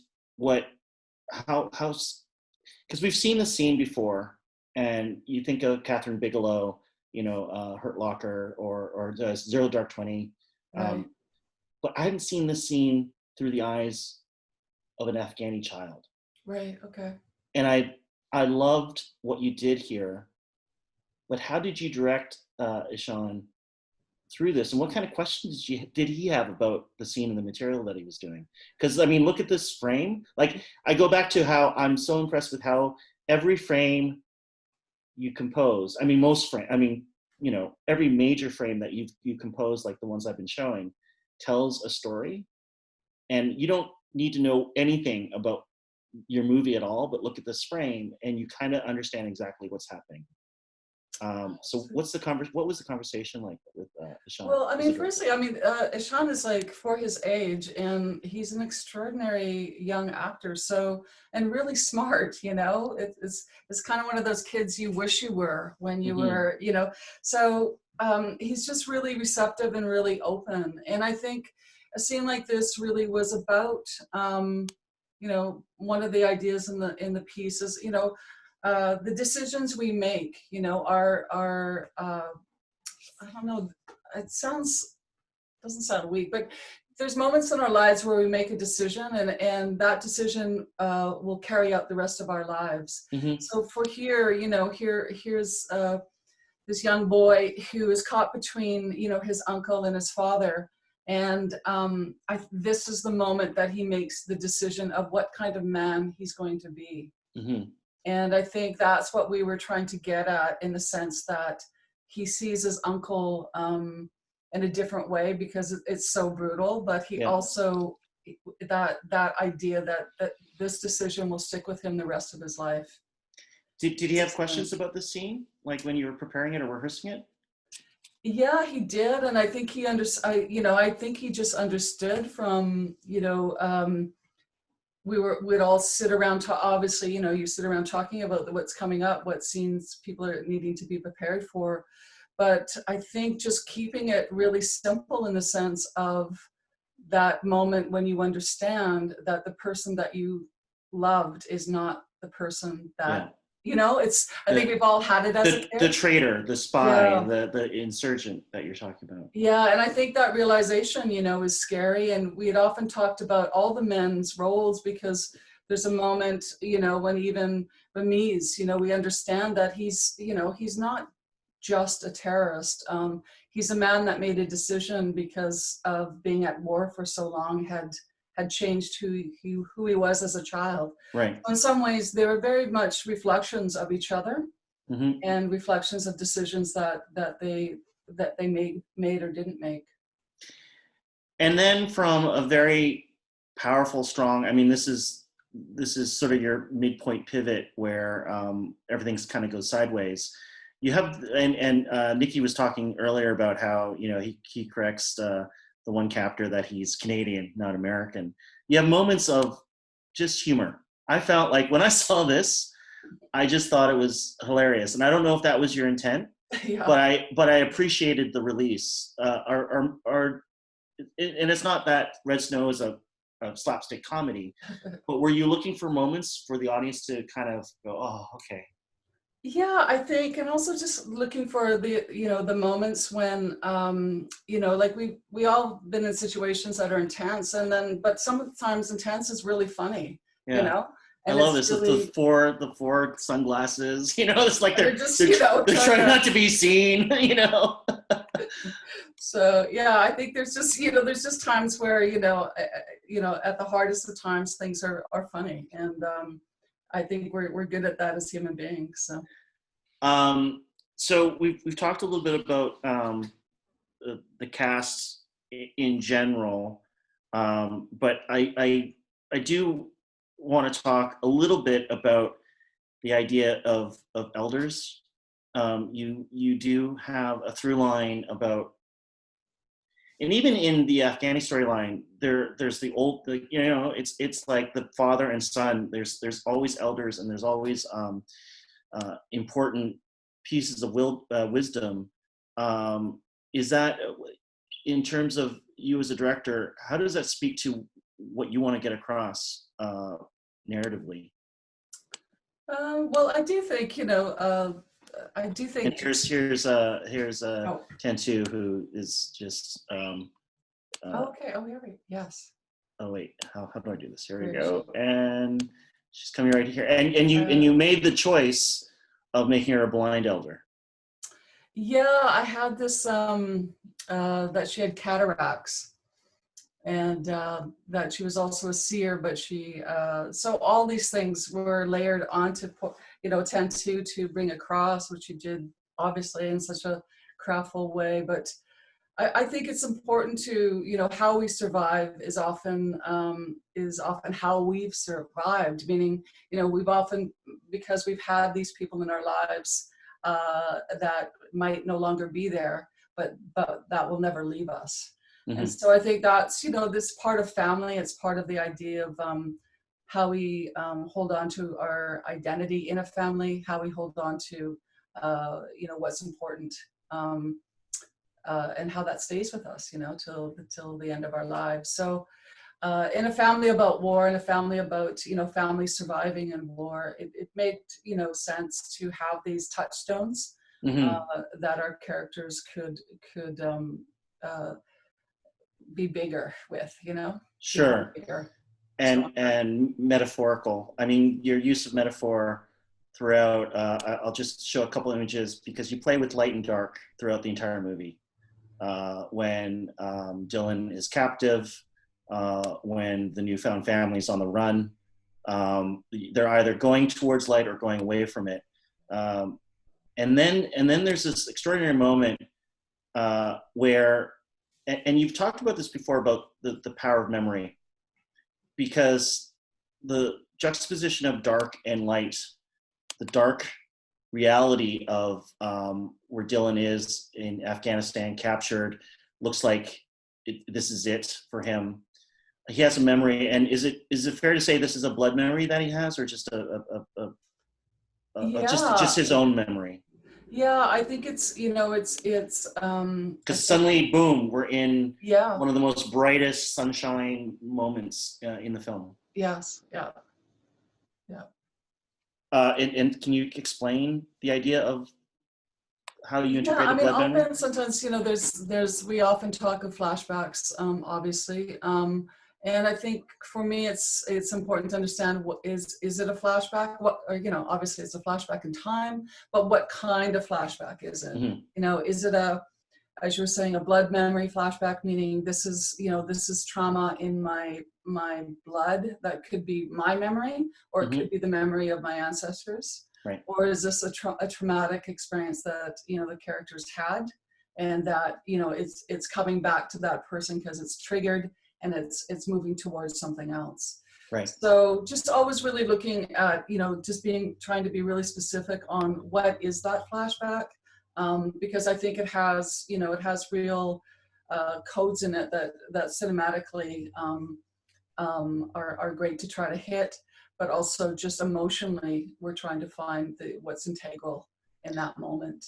how because we've seen the scene before, and you think of Catherine Bigelow, Hurt Locker or Zero Dark 20, Right. but I hadn't seen this scene through the eyes of an Afghani child. Right. Okay. And I loved what you did here, but how did you direct Ishan through this, and what kind of questions did he have about the scene and the material that he was doing? Because I mean, look at this frame. Like, I go back to how I'm so impressed with how every frame you compose. I mean, every major frame that you compose, like the ones I've been showing, tells a story, and you don't need to know anything about your movie at all, but look at this frame and you kind of understand exactly what's happening. So what was the conversation like with Ishan? Well, I mean, firstly, Ishan is like for his age, and he's an extraordinary young actor. So, and really smart. It's kind of one of those kids you wish you were when you were. So he's just really receptive and really open. And I think a scene like this really was about, one of the ideas in the piece is, the decisions we make, are I don't know, it doesn't sound weak, but there's moments in our lives where we make a decision, and that decision will carry out the rest of our lives. Mm-hmm. So for here, here's this young boy who is caught between, his uncle and his father. And this is the moment that he makes the decision of what kind of man he's going to be. Mm-hmm. And I think that's what we were trying to get at, in the sense that he sees his uncle in a different way because it's so brutal, but he also, that idea that this decision will stick with him the rest of his life. Did he have questions about the scene, like when you were preparing it or rehearsing it? Yeah, he did, and I think he I think he just understood from, we'd all sit around obviously, you sit around talking about what's coming up, what scenes people are needing to be prepared for. But I think just keeping it really simple, in the sense of that moment when you understand that the person that you loved is not the person that, I think we've all had it as a kid. The traitor, the spy, the insurgent that you're talking about. Yeah, and I think that realization, is scary. And we had often talked about all the men's roles, because there's a moment, when even Ramiz, we understand that he's not just a terrorist. He's a man that made a decision because of being at war for so long, had changed who he was as a child. Right. In some ways, they were very much reflections of each other, mm-hmm. and reflections of decisions that they made or didn't make. And then from a very powerful, strong, I mean, this is sort of your midpoint pivot where everything's kind of goes sideways. You have, and Nikki was talking earlier about how, he corrects the one captor that he's Canadian, not American. You have moments of just humor. I felt like when I saw this, I just thought it was hilarious. And I don't know if that was your intent, but I appreciated the release. And it's not that Red Snow is a slapstick comedy, but were you looking for moments for the audience to kind of go, oh, okay. Yeah, I think, and also just looking for the moments when, like we all been in situations that are intense, but sometimes intense is really funny, And I love this. Really, the four sunglasses, it's like they're trying not to be seen, So yeah, I think there's just times where, at the hardest of times, things are funny. And I think we're good at that as human beings. So we've talked a little bit about the cast in general, but I do want to talk a little bit about the idea of elders you do have a through line about, and even in the Afghani storyline, there's it's like the father and son. There's always elders, and there's always important pieces of wisdom. Is that, in terms of you as a director, how does that speak to what you want to get across narratively? Well, I do think, I do think. And here's Oh. Tentu, who is just. Okay. Oh, here we. Yes. Oh wait, how do I do this? Here we Where is go, and she's coming right here. And you made the choice of making her a blind elder. Yeah, I had this that she had cataracts, and that she was also a seer, but she so all these things were layered onto Tentu to bring across, which she did obviously in such a craftful way. But I think it's important to, how we survive is often how we've survived, meaning, we've often, because we've had these people in our lives that might no longer be there, but that will never leave us. Mm-hmm. And so I think that's, this part of family, it's part of the idea of how we hold on to our identity in a family, how we hold on to, what's important. And how that stays with us, till the end of our lives. So in a family about war, in a family about, family surviving in war, it made, sense to have these touchstones that our characters could be bigger with, Sure. Bigger, and metaphorical. I mean, your use of metaphor throughout, I'll just show a couple images, because you play with light and dark throughout the entire movie. When Dylan is captive, when the newfound family is on the run, they're either going towards light or going away from it. And then there's this extraordinary moment where, and you've talked about this before, about the power of memory, because the juxtaposition of dark and light, the dark reality of where Dylan is in Afghanistan, captured, looks like this is it for him. He has a memory, and is it fair to say this is a blood memory that he has, or just just his own memory? Yeah, I think it's because suddenly, boom, we're in one of the most brightest sunshine moments in the film. Yes, yeah. And can you explain the idea of how you integrate the blood memory? Often, sometimes, there's we often talk of flashbacks, obviously. And I think for me, it's important to understand, what is it a flashback? Obviously it's a flashback in time, but what kind of flashback is it? Mm-hmm. Is it as you were saying, a blood memory flashback, meaning this is trauma in my blood that could be my memory, or it could be the memory of my ancestors, right? Or is this a traumatic experience that the characters had, and that it's coming back to that person because it's triggered and it's moving towards something else, right? So just always really looking at trying to be really specific on what is that flashback. Because I think it has real codes in it that cinematically are great to try to hit, but also just emotionally we're trying to find what's integral in that moment,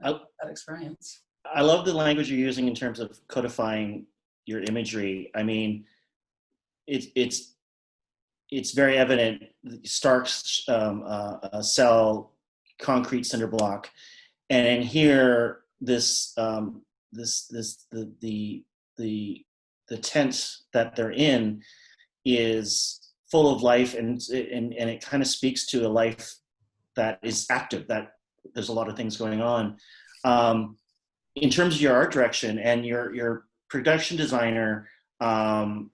that experience. I love the language you're using in terms of codifying your imagery. I mean, it's very evident. Stark's cell, concrete cinder block. And in here, the tent that they're in is full of life, and it kind of speaks to a life that is active. That there's a lot of things going on. In terms of your art direction and your production designer on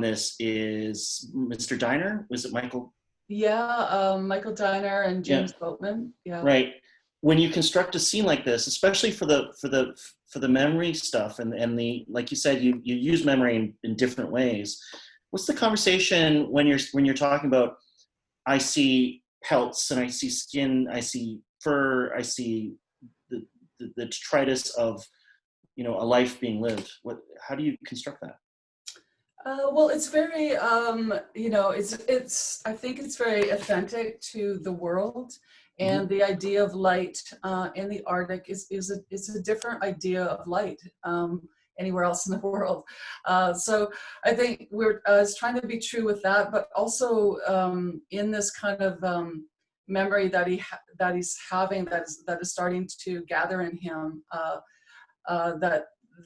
this is Mr. Diner. Was it Michael? Yeah, Michael Diner and James Boatman. Yeah. Right. When you construct a scene like this, especially for the memory stuff, and the, like you said, you use memory in different ways. What's the conversation when you're talking about, I see pelts and I see skin, I see for, I see, the detritus of, a life being lived? How do you construct that? Well, it's very, I think it's very authentic to the world, and the idea of light in the Arctic is a different idea of light anywhere else in the world. So I think we're trying to be true with that, but also in this kind of memory that he's having, that is starting to gather in him,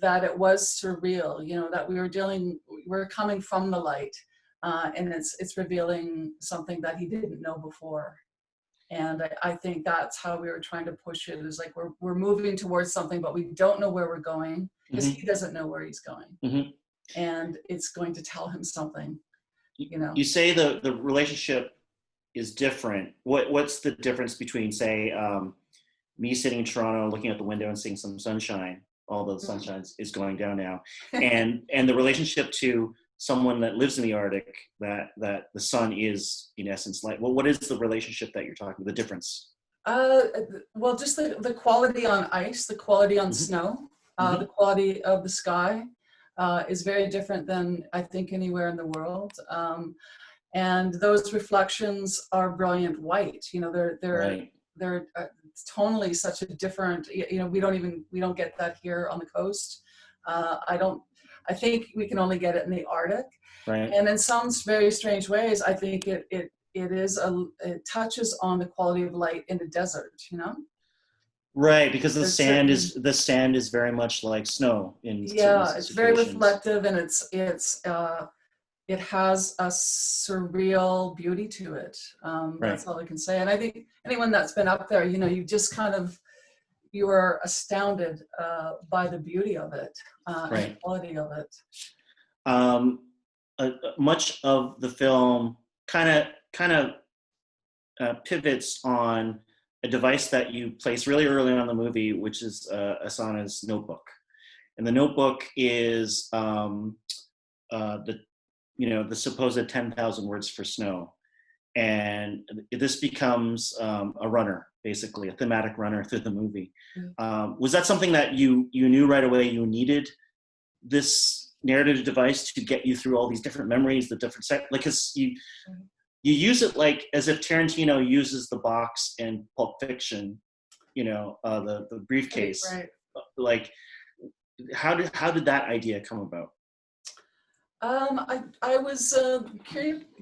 that it was surreal, that we're coming from the light, and it's revealing something that he didn't know before. And I think that's how we were trying to push it, is like we're moving towards something, but we don't know where we're going, because he doesn't know where he's going. And it's going to tell him something, You say the relationship is different. What's the difference between, say, me sitting in Toronto looking out the window and seeing some sunshine, although the sunshine is going down now, and the relationship to someone that lives in the Arctic, that the sun is in essence light? Well, what is the relationship that you're talking about, the difference? Well, just the quality on ice, the quality on snow, the quality of the sky is very different than I think anywhere in the world. And those reflections are brilliant white. They're tonally such a different, we don't get that here on the coast. I think we can only get it in the Arctic. Right. And in some very strange ways, I think it touches on the quality of light in the desert, Right, because the sand is very much like snow in it's very reflective, and it has a surreal beauty to it. That's all I can say. And I think anyone that's been up there, you just you are astounded by the beauty of it and the quality of it. Much of the film kind of pivots on a device that you place really early on in the movie, which is Asana's notebook. And the notebook is the supposed 10,000 words for snow. And this becomes a runner, basically, a thematic runner through the movie. Was that something that you knew right away you needed, this narrative device to get you through all these different memories, the different because you use it like as if Tarantino uses the box in Pulp Fiction, the briefcase. Right. Like, how did that idea come about? I was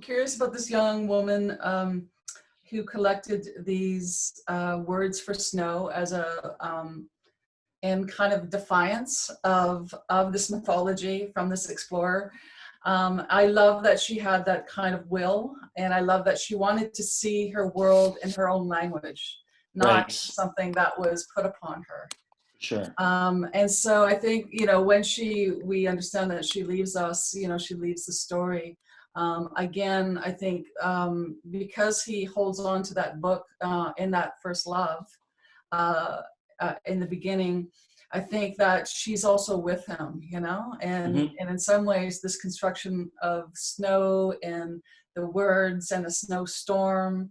curious about this young woman who collected these words for snow as in kind of defiance of this mythology from this explorer. I love that she had that kind of will, and I love that she wanted to see her world in her own language, not something that was put upon her. Sure. And so I think, when we understand that she leaves us, she leaves the story. Again, I think because he holds on to that book in that first love in the beginning, I think that she's also with him, and in some ways this construction of snow and the words and a snowstorm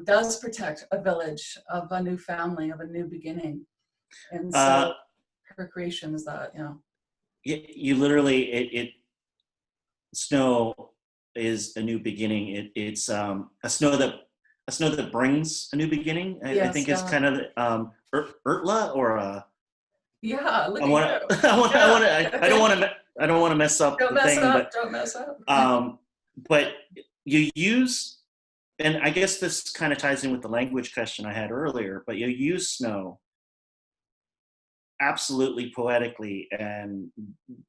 does protect a village of a new family, of a new beginning. And so her creation is that, You literally, snow is a new beginning. It's a snow that brings a new beginning. I think it's kind of Urtla or a. Yeah, look at you. I don't want to mess up Don't the mess thing, up. Don't mess up. But you use, and I guess this kind of ties in with the language question I had earlier. But you use snow absolutely poetically and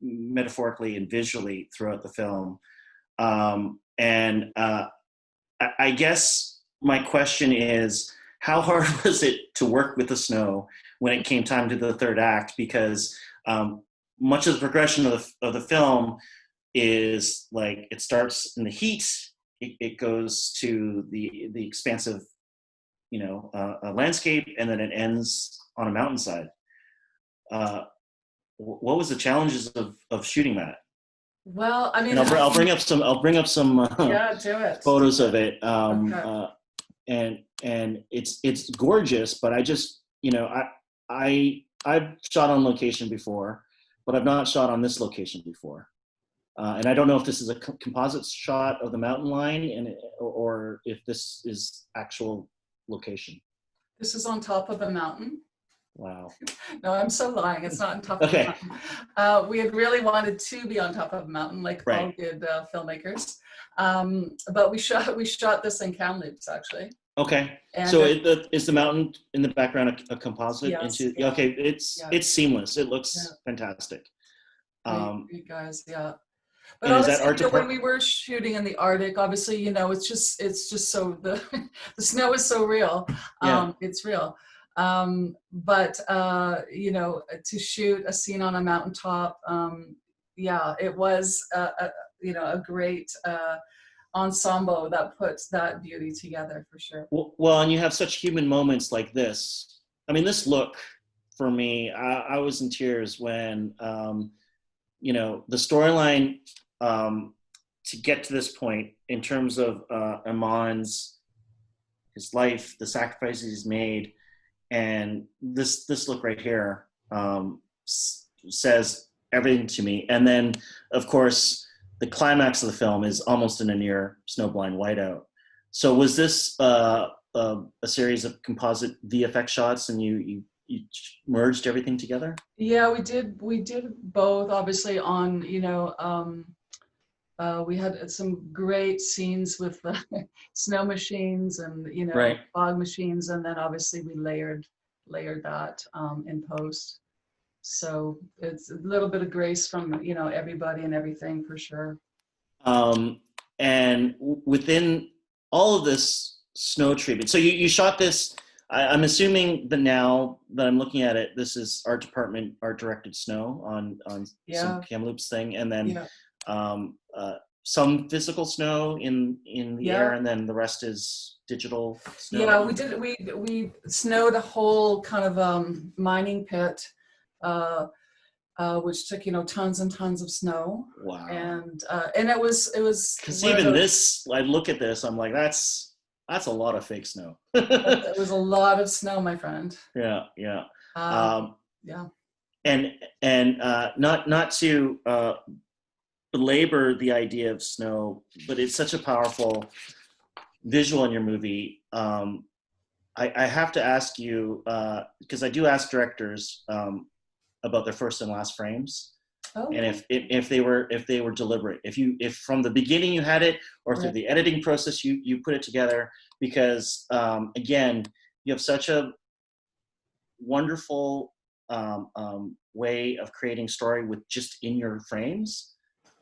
metaphorically and visually throughout the film. I guess my question is, how hard was it to work with the snow when it came time to the third act? Because much of the progression of the film is like, it starts in the heat, it goes to the expansive, landscape, and then it ends on a mountainside. What was the challenges of shooting that? Well, I mean, and I'll bring up some yeah, do it. photos of it. and it's gorgeous. But I just, I've shot on location before, but I've not shot on this location before. And I don't know if this is a composite shot of the mountain line, or if this is actual location. This is on top of a mountain. Wow. No, I'm so lying. It's not on top of a mountain. We had really wanted to be on top of a mountain, like all good filmmakers. But we shot this in Kamloops, actually. Okay. And so is the mountain in the background a composite? Yes, into? yeah. Okay, it's seamless. It looks fantastic. Great guys, yeah. But and is that obviously, art when we were shooting in the Arctic, obviously, it's just so the snow is so real. It's real. But to shoot a scene on a mountaintop, it was a great ensemble that puts that beauty together for sure. Well, and you have such human moments like this. I mean, this look for me, I was in tears when the storyline to get to this point in terms of his life, the sacrifices he's made, and this look right here says everything to me. And then, of course, the climax of the film is almost in a near snowblind whiteout. So was this a series of composite VFX shots, and you merged everything together? Yeah, we did both. Obviously, on we had some great scenes with snow machines and fog machines, and then obviously we layered that in post. So it's a little bit of grace from everybody and everything for sure. And within all of this snow treatment, so you shot this. I'm assuming that now that I'm looking at it, this is art department, art directed snow on some Kamloops thing, and then some physical snow in the air, and then the rest is digital snow. Yeah, we did. We snowed a whole kind of mining pit, which took tons and tons of snow. Wow. And it was because even this, I look at this, I'm like, that's a lot of fake snow. It was a lot of snow, my friend. Yeah. Yeah. And not to belabor the idea of snow, but it's such a powerful visual in your movie. I have to ask you, because I do ask directors about their first and last frames, and if they were deliberate, if from the beginning you had it, or through the editing process you put it together, because again, you have such a wonderful way of creating story with just in your frames,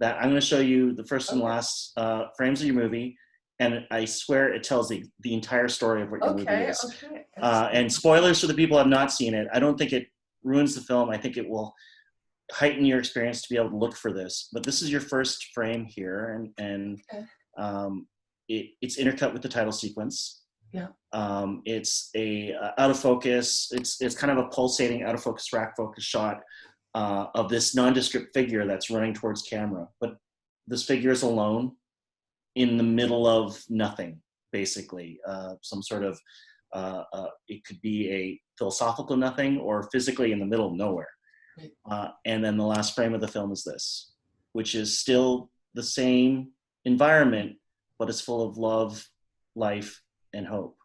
that I'm going to show you the first and last frames of your movie, and I swear it tells the entire story of what your movie is. Okay. And spoilers for the people who have not seen it. I don't think it ruins the film. I think it will heighten your experience to be able to look for this. But this is your first frame here, and it's intercut with the title sequence. Yeah. It's a out of focus. It's kind of a pulsating out of focus, rack focus shot of this nondescript figure that's running towards camera. But this figure is alone in the middle of nothing, basically. Some sort of, it could be a philosophical nothing, or physically in the middle of nowhere. And then the last frame of the film is this, which is still the same environment, but it's full of love, life, and hope.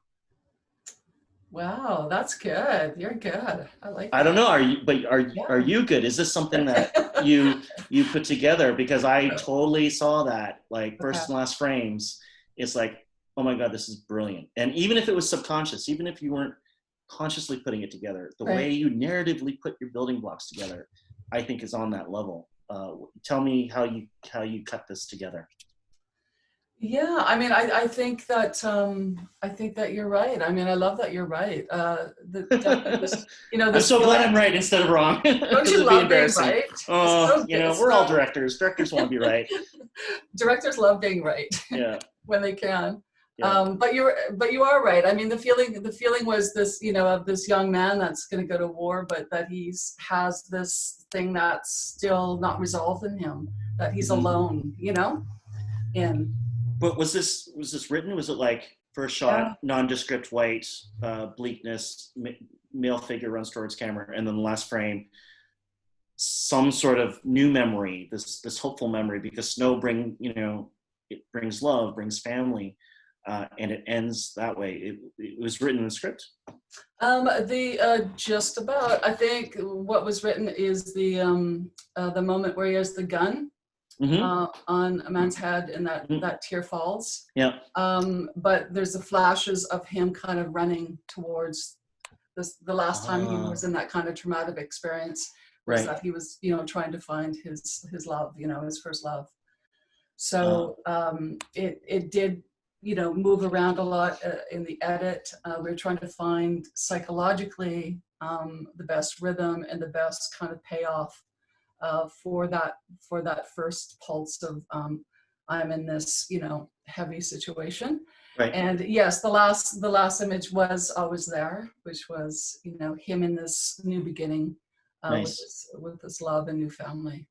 Wow, that's good. You're good. I like that. I don't know. Are you good? Is this something that you put together? Because I totally saw that, like, first and last frames. It's like, oh my God, this is brilliant. And even if it was subconscious, even if you weren't consciously putting it together, the way you narratively put your building blocks together, I think is on that level. Tell me how you cut this together. Yeah, I mean, I think that you're right. I mean, I love that you're right. I'm so glad I'm right instead of wrong. Don't you love being right? Oh, we're all directors. Directors want to be right. Directors love being right. Yeah. When they can. Yeah. But you are right. I mean, the feeling was this, of this young man that's going to go to war, but that has this thing that's still not resolved in him, that he's alone, in. But was this written? Was it like First Yeah. shot, nondescript white, bleakness, male figure runs towards camera, and then the last frame, some sort of new memory, this hopeful memory, because snow it brings love, brings family, and it ends that way. It was written in the script. Just about. I think what was written is the moment where he has the gun on a man's head, and that tear falls. Yeah. But there's the flashes of him kind of running towards the last time he was in that kind of traumatic experience. Was Right. that he was, trying to find his love, his first love. So it did, move around a lot in the edit. We were trying to find psychologically the best rhythm and the best kind of payoff for that first pulse of I'm in this, heavy situation. Right. And yes, the last image was always there, which was, him in this new beginning. Nice. With this love and new family.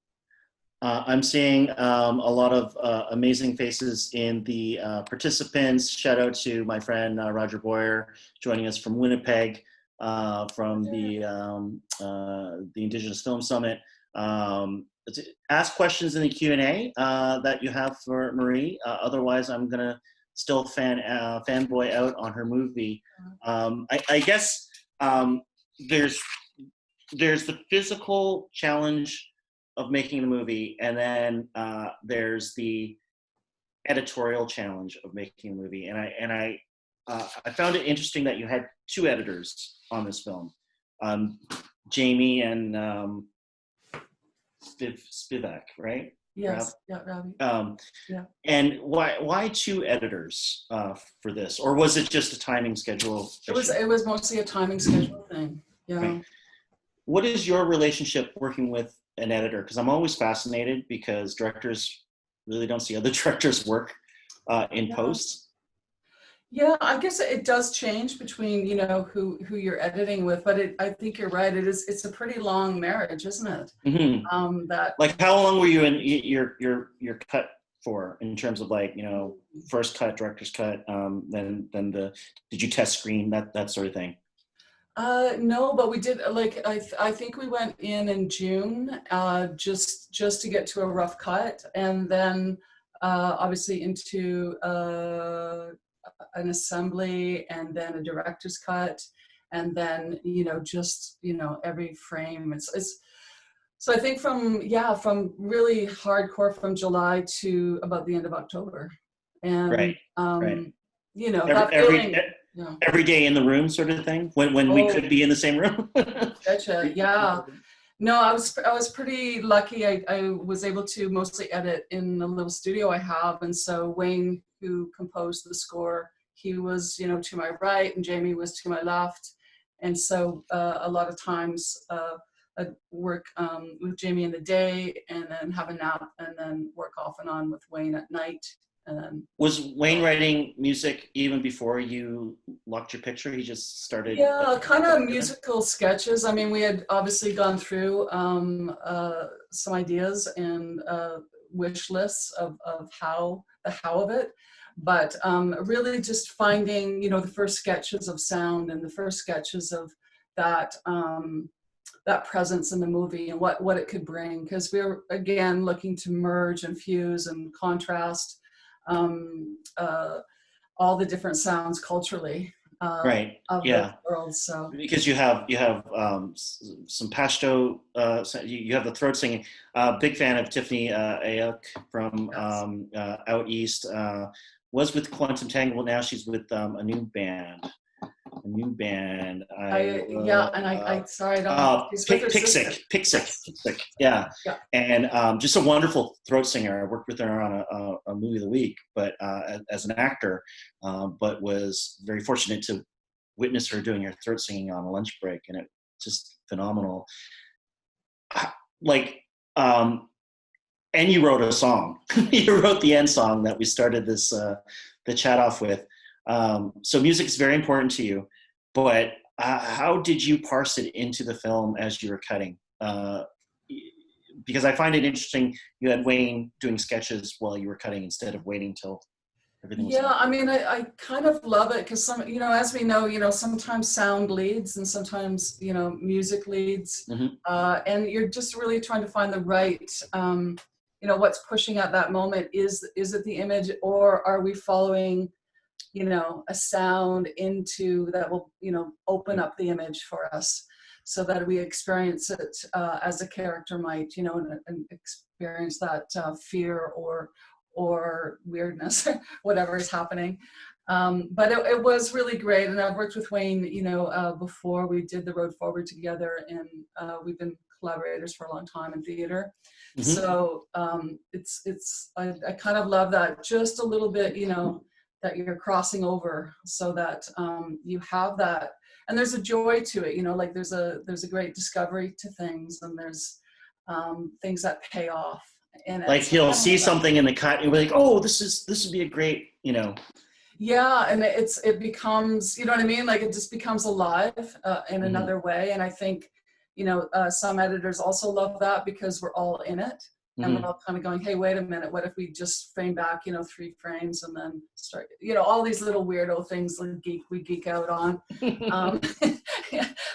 I'm seeing a lot of amazing faces in the participants. Shout out to my friend Roger Boyer joining us from Winnipeg, from the Indigenous Film Summit. Ask questions in the Q&A that you have for Marie. Otherwise, I'm gonna still fanboy out on her movie. I guess there's the physical challenge of making the movie, and then there's the editorial challenge of making a movie. And I found it interesting that you had two editors on this film, Jamie and Spivak, right? Yes, yeah, Robbie. Yeah. And why two editors for this, or was it just a timing schedule issue? It was mostly a timing schedule thing. Yeah. Right. What is your relationship working with an editor? Because I'm always fascinated, because directors really don't see other directors work in post. Yeah, I guess it does change between who you're editing with, but I think you're right. It's a pretty long marriage, isn't it? Mm-hmm. That, like, how long were you in your cut for, in terms of first cut, director's cut, then did you test screen, that sort of thing? No, but we did, I think we went in June, just to get to a rough cut, and then obviously into an assembly, and then a director's cut, and then every frame. It's so I think from really hardcore from July to about the end of October, and right. that feeling. Yeah. Every day in the room, sort of thing, when we could be in the same room. Gotcha. Yeah. No, I was pretty lucky. I was able to mostly edit in a little studio I have, and so Wayne, who composed the score, he was to my right, and Jamie was to my left, and so a lot of times I'd work with Jamie in the day, and then have a nap, and then work off and on with Wayne at night. And then, was Wayne writing music even before you locked your picture? He just started. Yeah, kind of musical sketches. I mean, we had obviously gone through some ideas and wish lists of how of it, but really just finding the first sketches of sound, and the first sketches of that that presence in the movie, and what it could bring, because we were again looking to merge and fuse and contrast all the different sounds culturally right. of the world. So because you have some Pashto, you have the throat singing. Big fan of Tiffany Ayuk from out east. Was with Quantum Tangle. Now she's with a new band. Sorry, I don't. Pixic. Yeah. And just a wonderful throat singer. I worked with her on a movie of the week, but as an actor, but was very fortunate to witness her doing her throat singing on a lunch break, and it just phenomenal. And you wrote a song. You wrote the end song that we started this the chat off with. So music is very important to you, but how did you parse it into the film as you were cutting? Because I find it interesting, you had Wayne doing sketches while you were cutting instead of waiting till everything was Yeah, happening? I mean, I kind of love it because as we know, sometimes sound leads and sometimes, music leads. Mm-hmm. And you're just really trying to find the right, what's pushing at that moment. Is it the image, or are we following, a sound into that will, open up the image for us so that we experience it as a character might, and experience that fear or weirdness, whatever is happening. But it was really great. And I've worked with Wayne, before. We did The Road Forward together, and we've been collaborators for a long time in theater. Mm-hmm. So I kind of love that just a little bit, that you're crossing over so that you have that. And there's a joy to it, like there's a great discovery to things, and there's things that pay off. And Like he'll see something in the cut and you'll be like, oh, this would be a great, Yeah, and it becomes, you know what I mean? Like it just becomes alive in another way. And I think, some editors also love that because we're all in it. And we're all kind of going, hey, wait a minute, what if we just frame back, 3 frames and then start, all these little weirdo things we geek out on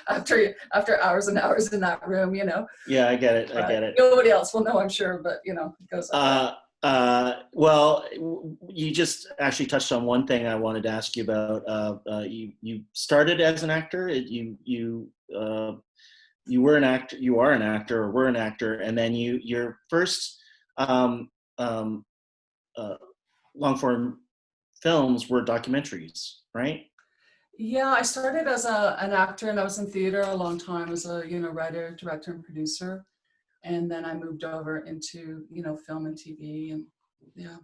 after hours and hours in that room, Yeah, I get it. Nobody else will know, I'm sure, but, it goes well, you just actually touched on one thing I wanted to ask you about. You started as an actor. You were an actor. You are an actor, or were an actor, and then your first long form films were documentaries, right? Yeah, I started as an actor, and I was in theater a long time as a writer, director, and producer, and then I moved over into film and TV, and yeah.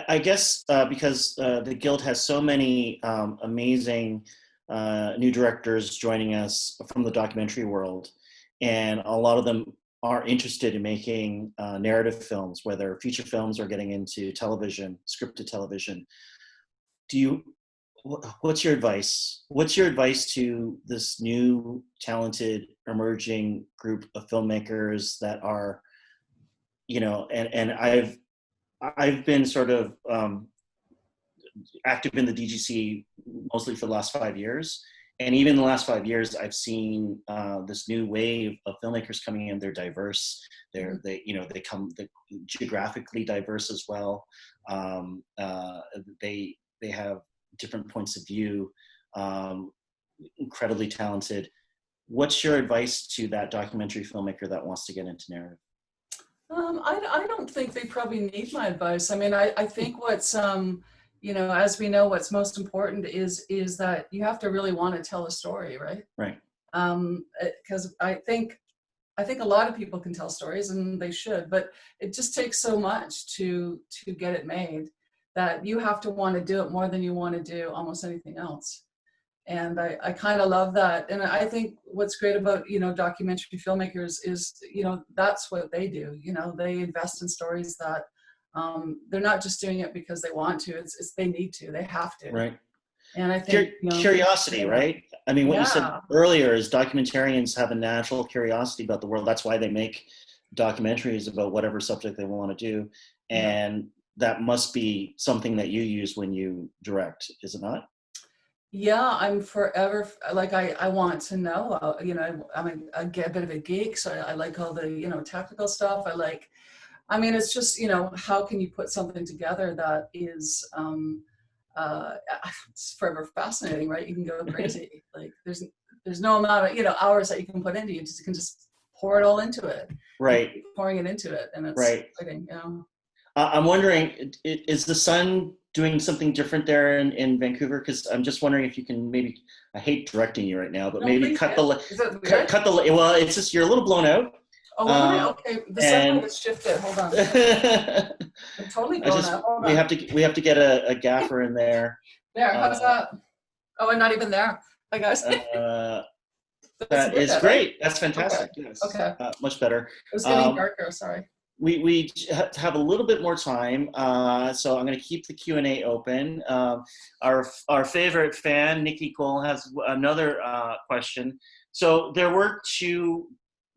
I guess because the Guild has so many amazing new directors joining us from the documentary world, and a lot of them are interested in making narrative films, whether feature films or getting into television, scripted television. What's your advice? What's your advice to this new, talented, emerging group of filmmakers that are, and I've been sort of active in the DGC mostly for the last 5 years. And even in the last 5 years, I've seen this new wave of filmmakers coming in. They're diverse. They're geographically diverse as well. They have different points of view. Incredibly talented. What's your advice to that documentary filmmaker that wants to get into narrative? I don't think they probably need my advice. I mean, I think what's as we know, what's most important is that you have to really want to tell a story, right? Right. Because I think a lot of people can tell stories, and they should, but it just takes so much to get it made that you have to want to do it more than you want to do almost anything else. And I kind of love that. And I think what's great about, documentary filmmakers is, that's what they do. They invest in stories that they're not just doing it because they want to, it's they need to, they have to. Right. And I think curiosity, right? I mean, what you said earlier is documentarians have a natural curiosity about the world. That's why they make documentaries about whatever subject they want to do. And that must be something that you use when you direct, is it not? Yeah, I'm forever, like, I want to know, I'm a bit of a geek, so I like all the, technical stuff. It's just, how can you put something together that is, it's forever fascinating, right? You can go crazy. Like there's no amount of, hours that you can put into it. You can just pour it all into it. Right. Pouring it into it. And it's exciting, I'm wondering, is the sun doing something different there in Vancouver? Because I'm just wondering if you can maybe, I hate directing you right now, but maybe cut the well, it's just, you're a little blown out. Oh, okay. The sunlight has shifted. Hold on. I'm totally blown out. Hold on. We have to get a gaffer in there. There, how's that? Oh, I'm not even there. Hi guys. That is great. That's fantastic. Okay. Yes. Okay. Much better. It was getting darker. Sorry. We have a little bit more time, so I'm going to keep the Q&A open. Our favorite fan, Nikki Cole, has another question. So there were 2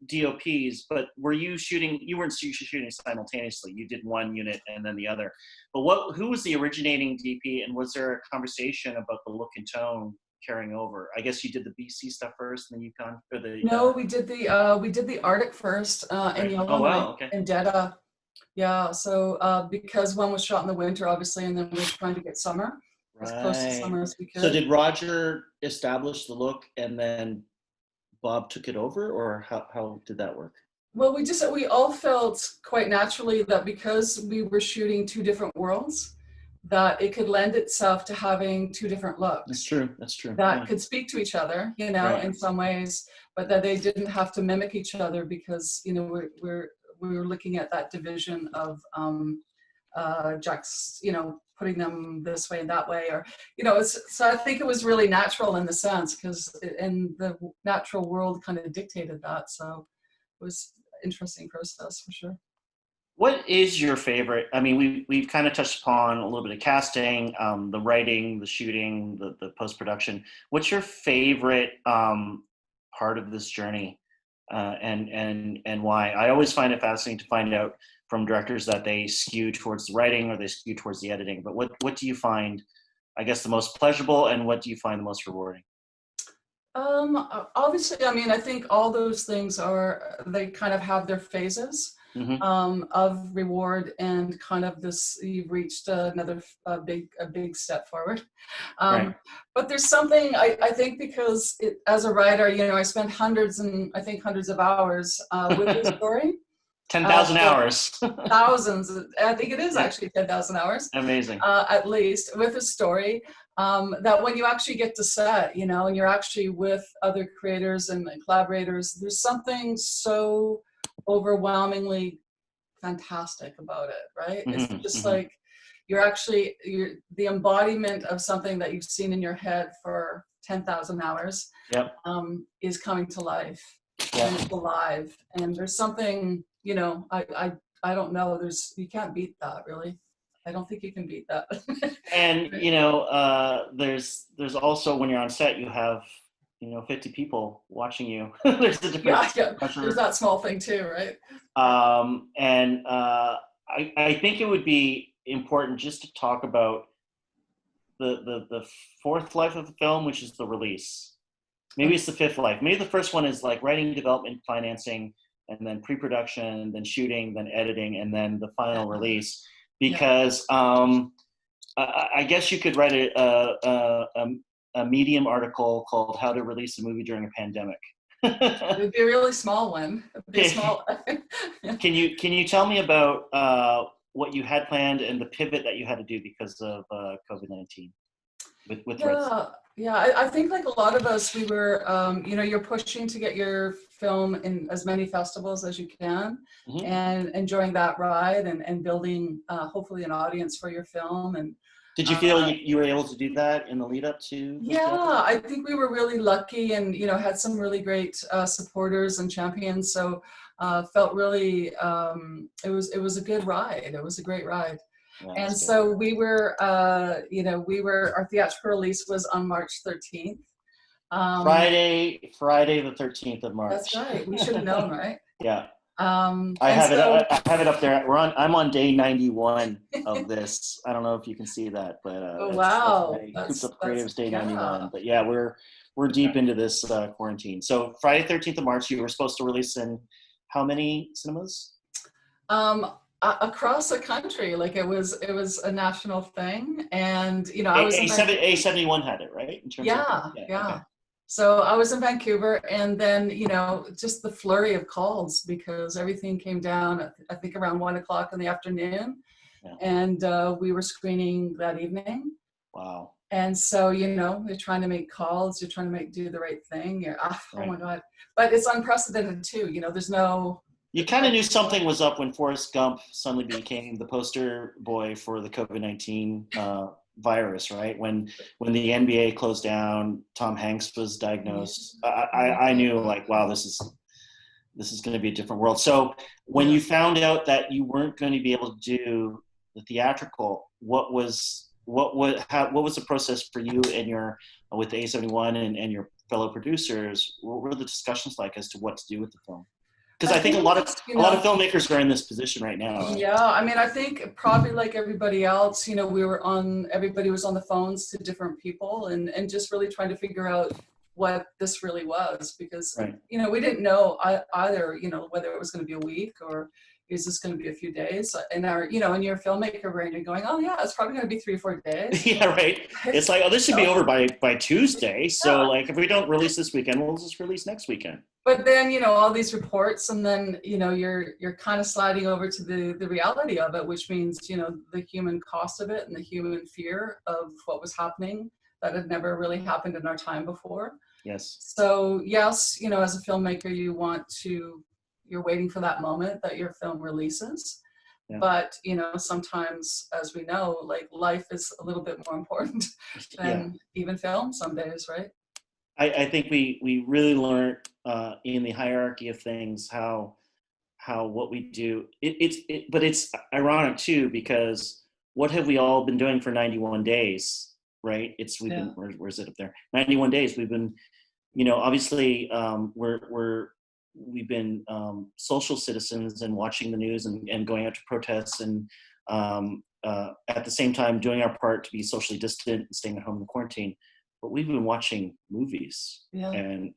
DOPs, but were you shooting? You weren't shooting simultaneously. You did one unit and then the other. But who was the originating DP, and was there a conversation about the look and tone carrying over? I guess you did the BC stuff first, and then Yukon for the. No, we did the Arctic first in Right. Yellowknife, Oh wow, okay. in Jeddah. Yeah, so because one was shot in the winter, obviously, and then we were trying to get summer as close to summer as we could. So did Roger establish the look, and then Bob took it over, or how did that work? Well, we all felt quite naturally that because we were shooting two different worlds, that it could lend itself to having two different looks. That's true. That's true. That could speak to each other, you know, Right. in some ways, but that they didn't have to mimic each other because, you know, we were looking at that division of you know, putting them this way and that way, or, you know, so I think it was really natural in the sense, because in the natural world kind of dictated that. So it was an interesting process for sure. What is your favorite? I mean, we've kind of touched upon a little bit of casting, the writing, the shooting, the post-production. What's your favorite part of this journey, and why? I always find it fascinating to find out from directors that they skew towards the writing or they skew towards the editing. But what do you find, I guess, the most pleasurable, and what do you find the most rewarding? Obviously, I mean, I think all those things they kind of have their phases. Mm-hmm. Of reward and kind of this, you've reached another big step forward. Right. But there's something, I think, because as a writer, you know, I spent hundreds of hours with the story. 10,000 hours. Thousands, I think it is actually 10,000 hours. Amazing. At least with a story, that when you actually get to set, you know, and you're actually with other creators and collaborators, there's something so overwhelmingly fantastic about it, right? Mm-hmm, It's just mm-hmm. like you're the embodiment of something that you've seen in your head for 10,000 hours. Yep. Is coming to life. Yep. And it's alive, and there's something, you know, I don't know, you can't beat that, really. I don't think you can beat that. And you know, there's also, when you're on set, you have, you know, 50 people watching you. There's a different pressure. There's that small thing too, right? I think it would be important just to talk about the fourth life of the film, which is the release. Maybe it's the fifth life. Maybe the first one is like writing, development, financing, and then pre-production, then shooting, then editing, and then the final release. Because I guess you could write a Medium article called "How to Release a Movie During a Pandemic." It would be a really small one. Can you tell me about what you had planned and the pivot that you had to do because of COVID-19 with I think, like a lot of us, we were, you know, you're pushing to get your film in as many festivals as you can, mm-hmm. and enjoying that ride and building hopefully an audience for your film. And did you feel you were able to do that in the lead up to? Yeah, I think we were really lucky, and, you know, had some really great supporters and champions. So felt really, it was a good ride. It was a great ride. Yeah, and so we were, you know, our theatrical release was on March 13th. Friday the 13th of March. That's right. We should have known, right? Yeah. I have it up there. I'm on day 91 of this. I don't know if you can see that, but oh wow, Cooped Up Creatives day 91. But yeah, we're deep into this quarantine. So Friday 13th of March, you were supposed to release in how many cinemas? Across the country. Like it was a national thing, and, you know, I was A71 had it, right? In terms of, okay. So I was in Vancouver, and then, you know, just the flurry of calls, because everything came down, I think around 1 o'clock in the afternoon. Yeah. And we were screening that evening. Wow. And so, you know, you're trying to make calls, you're trying to do the right thing. Oh my God. But it's unprecedented too. You know, there's no... You kind of knew something was up when Forrest Gump suddenly became the poster boy for the COVID-19 virus, right? When the NBA closed down, Tom Hanks was diagnosed. I knew, like, wow, this is going to be a different world. So when you found out that you weren't going to be able to do the theatrical, what was the process for you and with A71 and your fellow producers? What were the discussions like as to what to do with the film? Because I think a lot of you a lot of know, filmmakers are in this position right now. yeah, I mean, I think probably like everybody else, you know, everybody was on the phones to different people and just really trying to figure out what this really was because, Right. you know, we didn't know either, you know, whether it was going to be a week or is this going to be a few days. And you know, in your filmmaker brain, you're going, oh yeah, it's probably going to be 3 or 4 days. Yeah, right. It's like, oh, this should be over by Tuesday. So Yeah. like, if we don't release this weekend, we'll just release next weekend. But then, you know, all these reports and then, you know, you're kind of sliding over to the reality of it, which means, you know, the human cost of it and the human fear of what was happening that had never really happened in our time before. Yes. So yes, you know, as a filmmaker, you're waiting for that moment that your film releases. Yeah. But, you know, sometimes, as we know, like life is a little bit more important than even film some days, right? I think we really learned in the hierarchy of things how what we do. But it's ironic too, because what have we all been doing for 91 days, right? We've been, where's it up there? 91 days. We've been, you know, obviously we've been social citizens and watching the news and going out to protests and at the same time doing our part to be socially distant and staying at home in quarantine. But we've been watching movies, and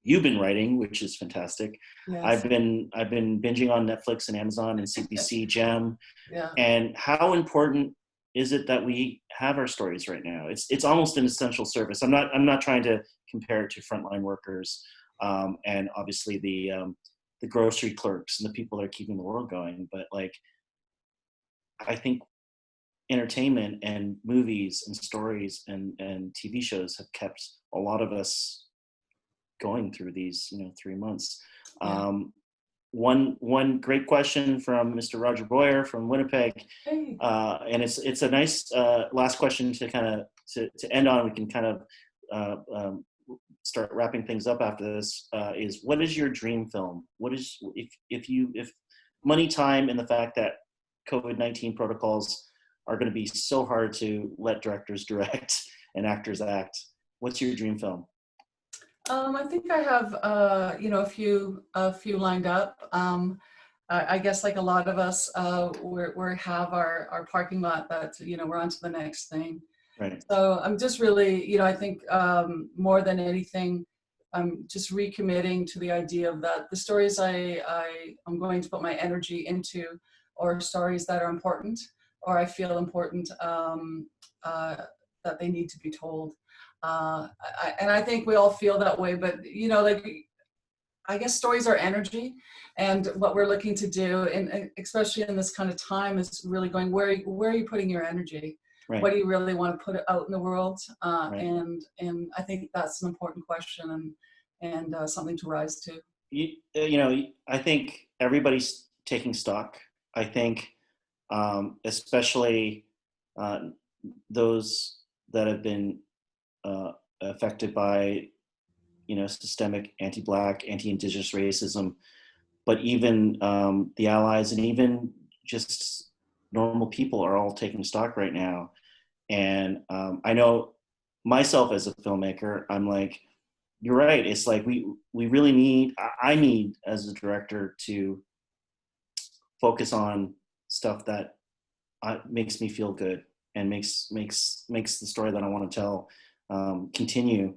you've been writing, which is fantastic. Yes. I've been binging on Netflix and Amazon and CBC Gem. Yeah. And how important is it that we have our stories right now? It's almost an essential service. I'm not trying to compare it to frontline workers and obviously the grocery clerks and the people that are keeping the world going. But like, I think entertainment and movies and stories and TV shows have kept a lot of us going through these, you know, 3 months. Yeah. One great question from Mr. Roger Boyer from Winnipeg, Hey. and it's a nice last question to kind of to end on. We can kind of start wrapping things up after this. Is what is your dream film? What is if money, time, and the fact that COVID-19 protocols are going to be so hard to let directors direct and actors act. What's your dream film? I think I have, you know, a few lined up. I guess like a lot of us, we have our parking lot that, you know, we're on to the next thing. Right. So I'm just really, you know, I think more than anything, I'm just recommitting to the idea of that the stories I'm going to put my energy into are stories that are important or I feel important that they need to be told. And I think we all feel that way, but you know, like, I guess stories are energy, and what we're looking to do, and especially in this kind of time, is really going, where are you putting your energy? Right. What do you really want to put out in the world? Right. And I think that's an important question and something to rise to. You know, I think everybody's taking stock. I think especially those that have been affected by, you know, systemic anti-Black, anti-Indigenous racism, but even the allies and even just normal people are all taking stock right now. And I know myself as a filmmaker, I'm like, you're right. It's like we really need, I need as a director to focus on stuff that makes me feel good and makes the story that I want to tell continue.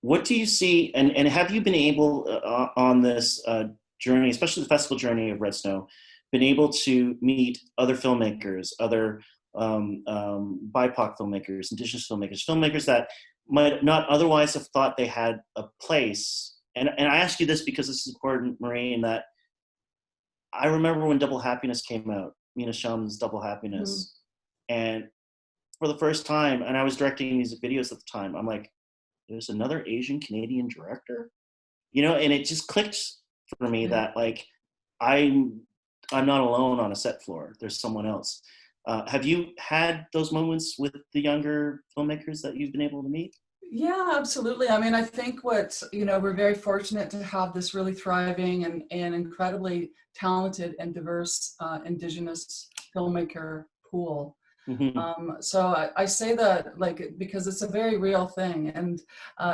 What do you see, and have you been able on this journey, especially the festival journey of Red Snow, been able to meet other filmmakers, other BIPOC filmmakers, Indigenous filmmakers that might not otherwise have thought they had a place? And I ask you this because this is important, Marie, in that I remember when Double Happiness came out, Mina Shum's Double Happiness, and for the first time, and I was directing music videos at the time, I'm like, there's another Asian Canadian director, you know, and it just clicked for me that like I'm not alone on a set floor. There's someone else. Have you had those moments with the younger filmmakers that you've been able to meet? Yeah, absolutely. I mean, I think we're very fortunate to have this really thriving and incredibly talented and diverse Indigenous filmmaker pool. So I say that like because it's a very real thing, and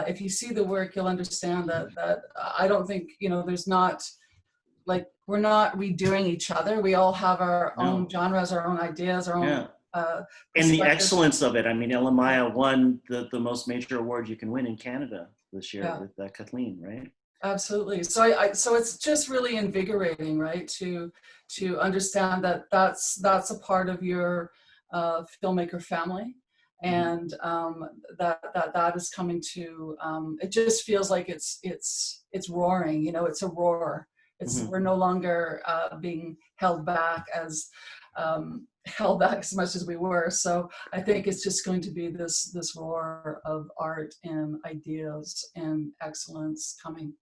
if you see the work, you'll understand that I don't think, you know, there's not like, we're not redoing each other. We all have our own genres, our own ideas, our own and the excellence of it. I mean, Elamaya won the most major award you can win in Canada this year with Kathleen, right? Absolutely. So so it's just really invigorating, right? To understand that that's a part of your filmmaker family, and that is coming to. It just feels like it's roaring. You know, it's a roar. It's we're no longer being held back as much as we were. So I think it's just going to be this roar of art and ideas and excellence coming.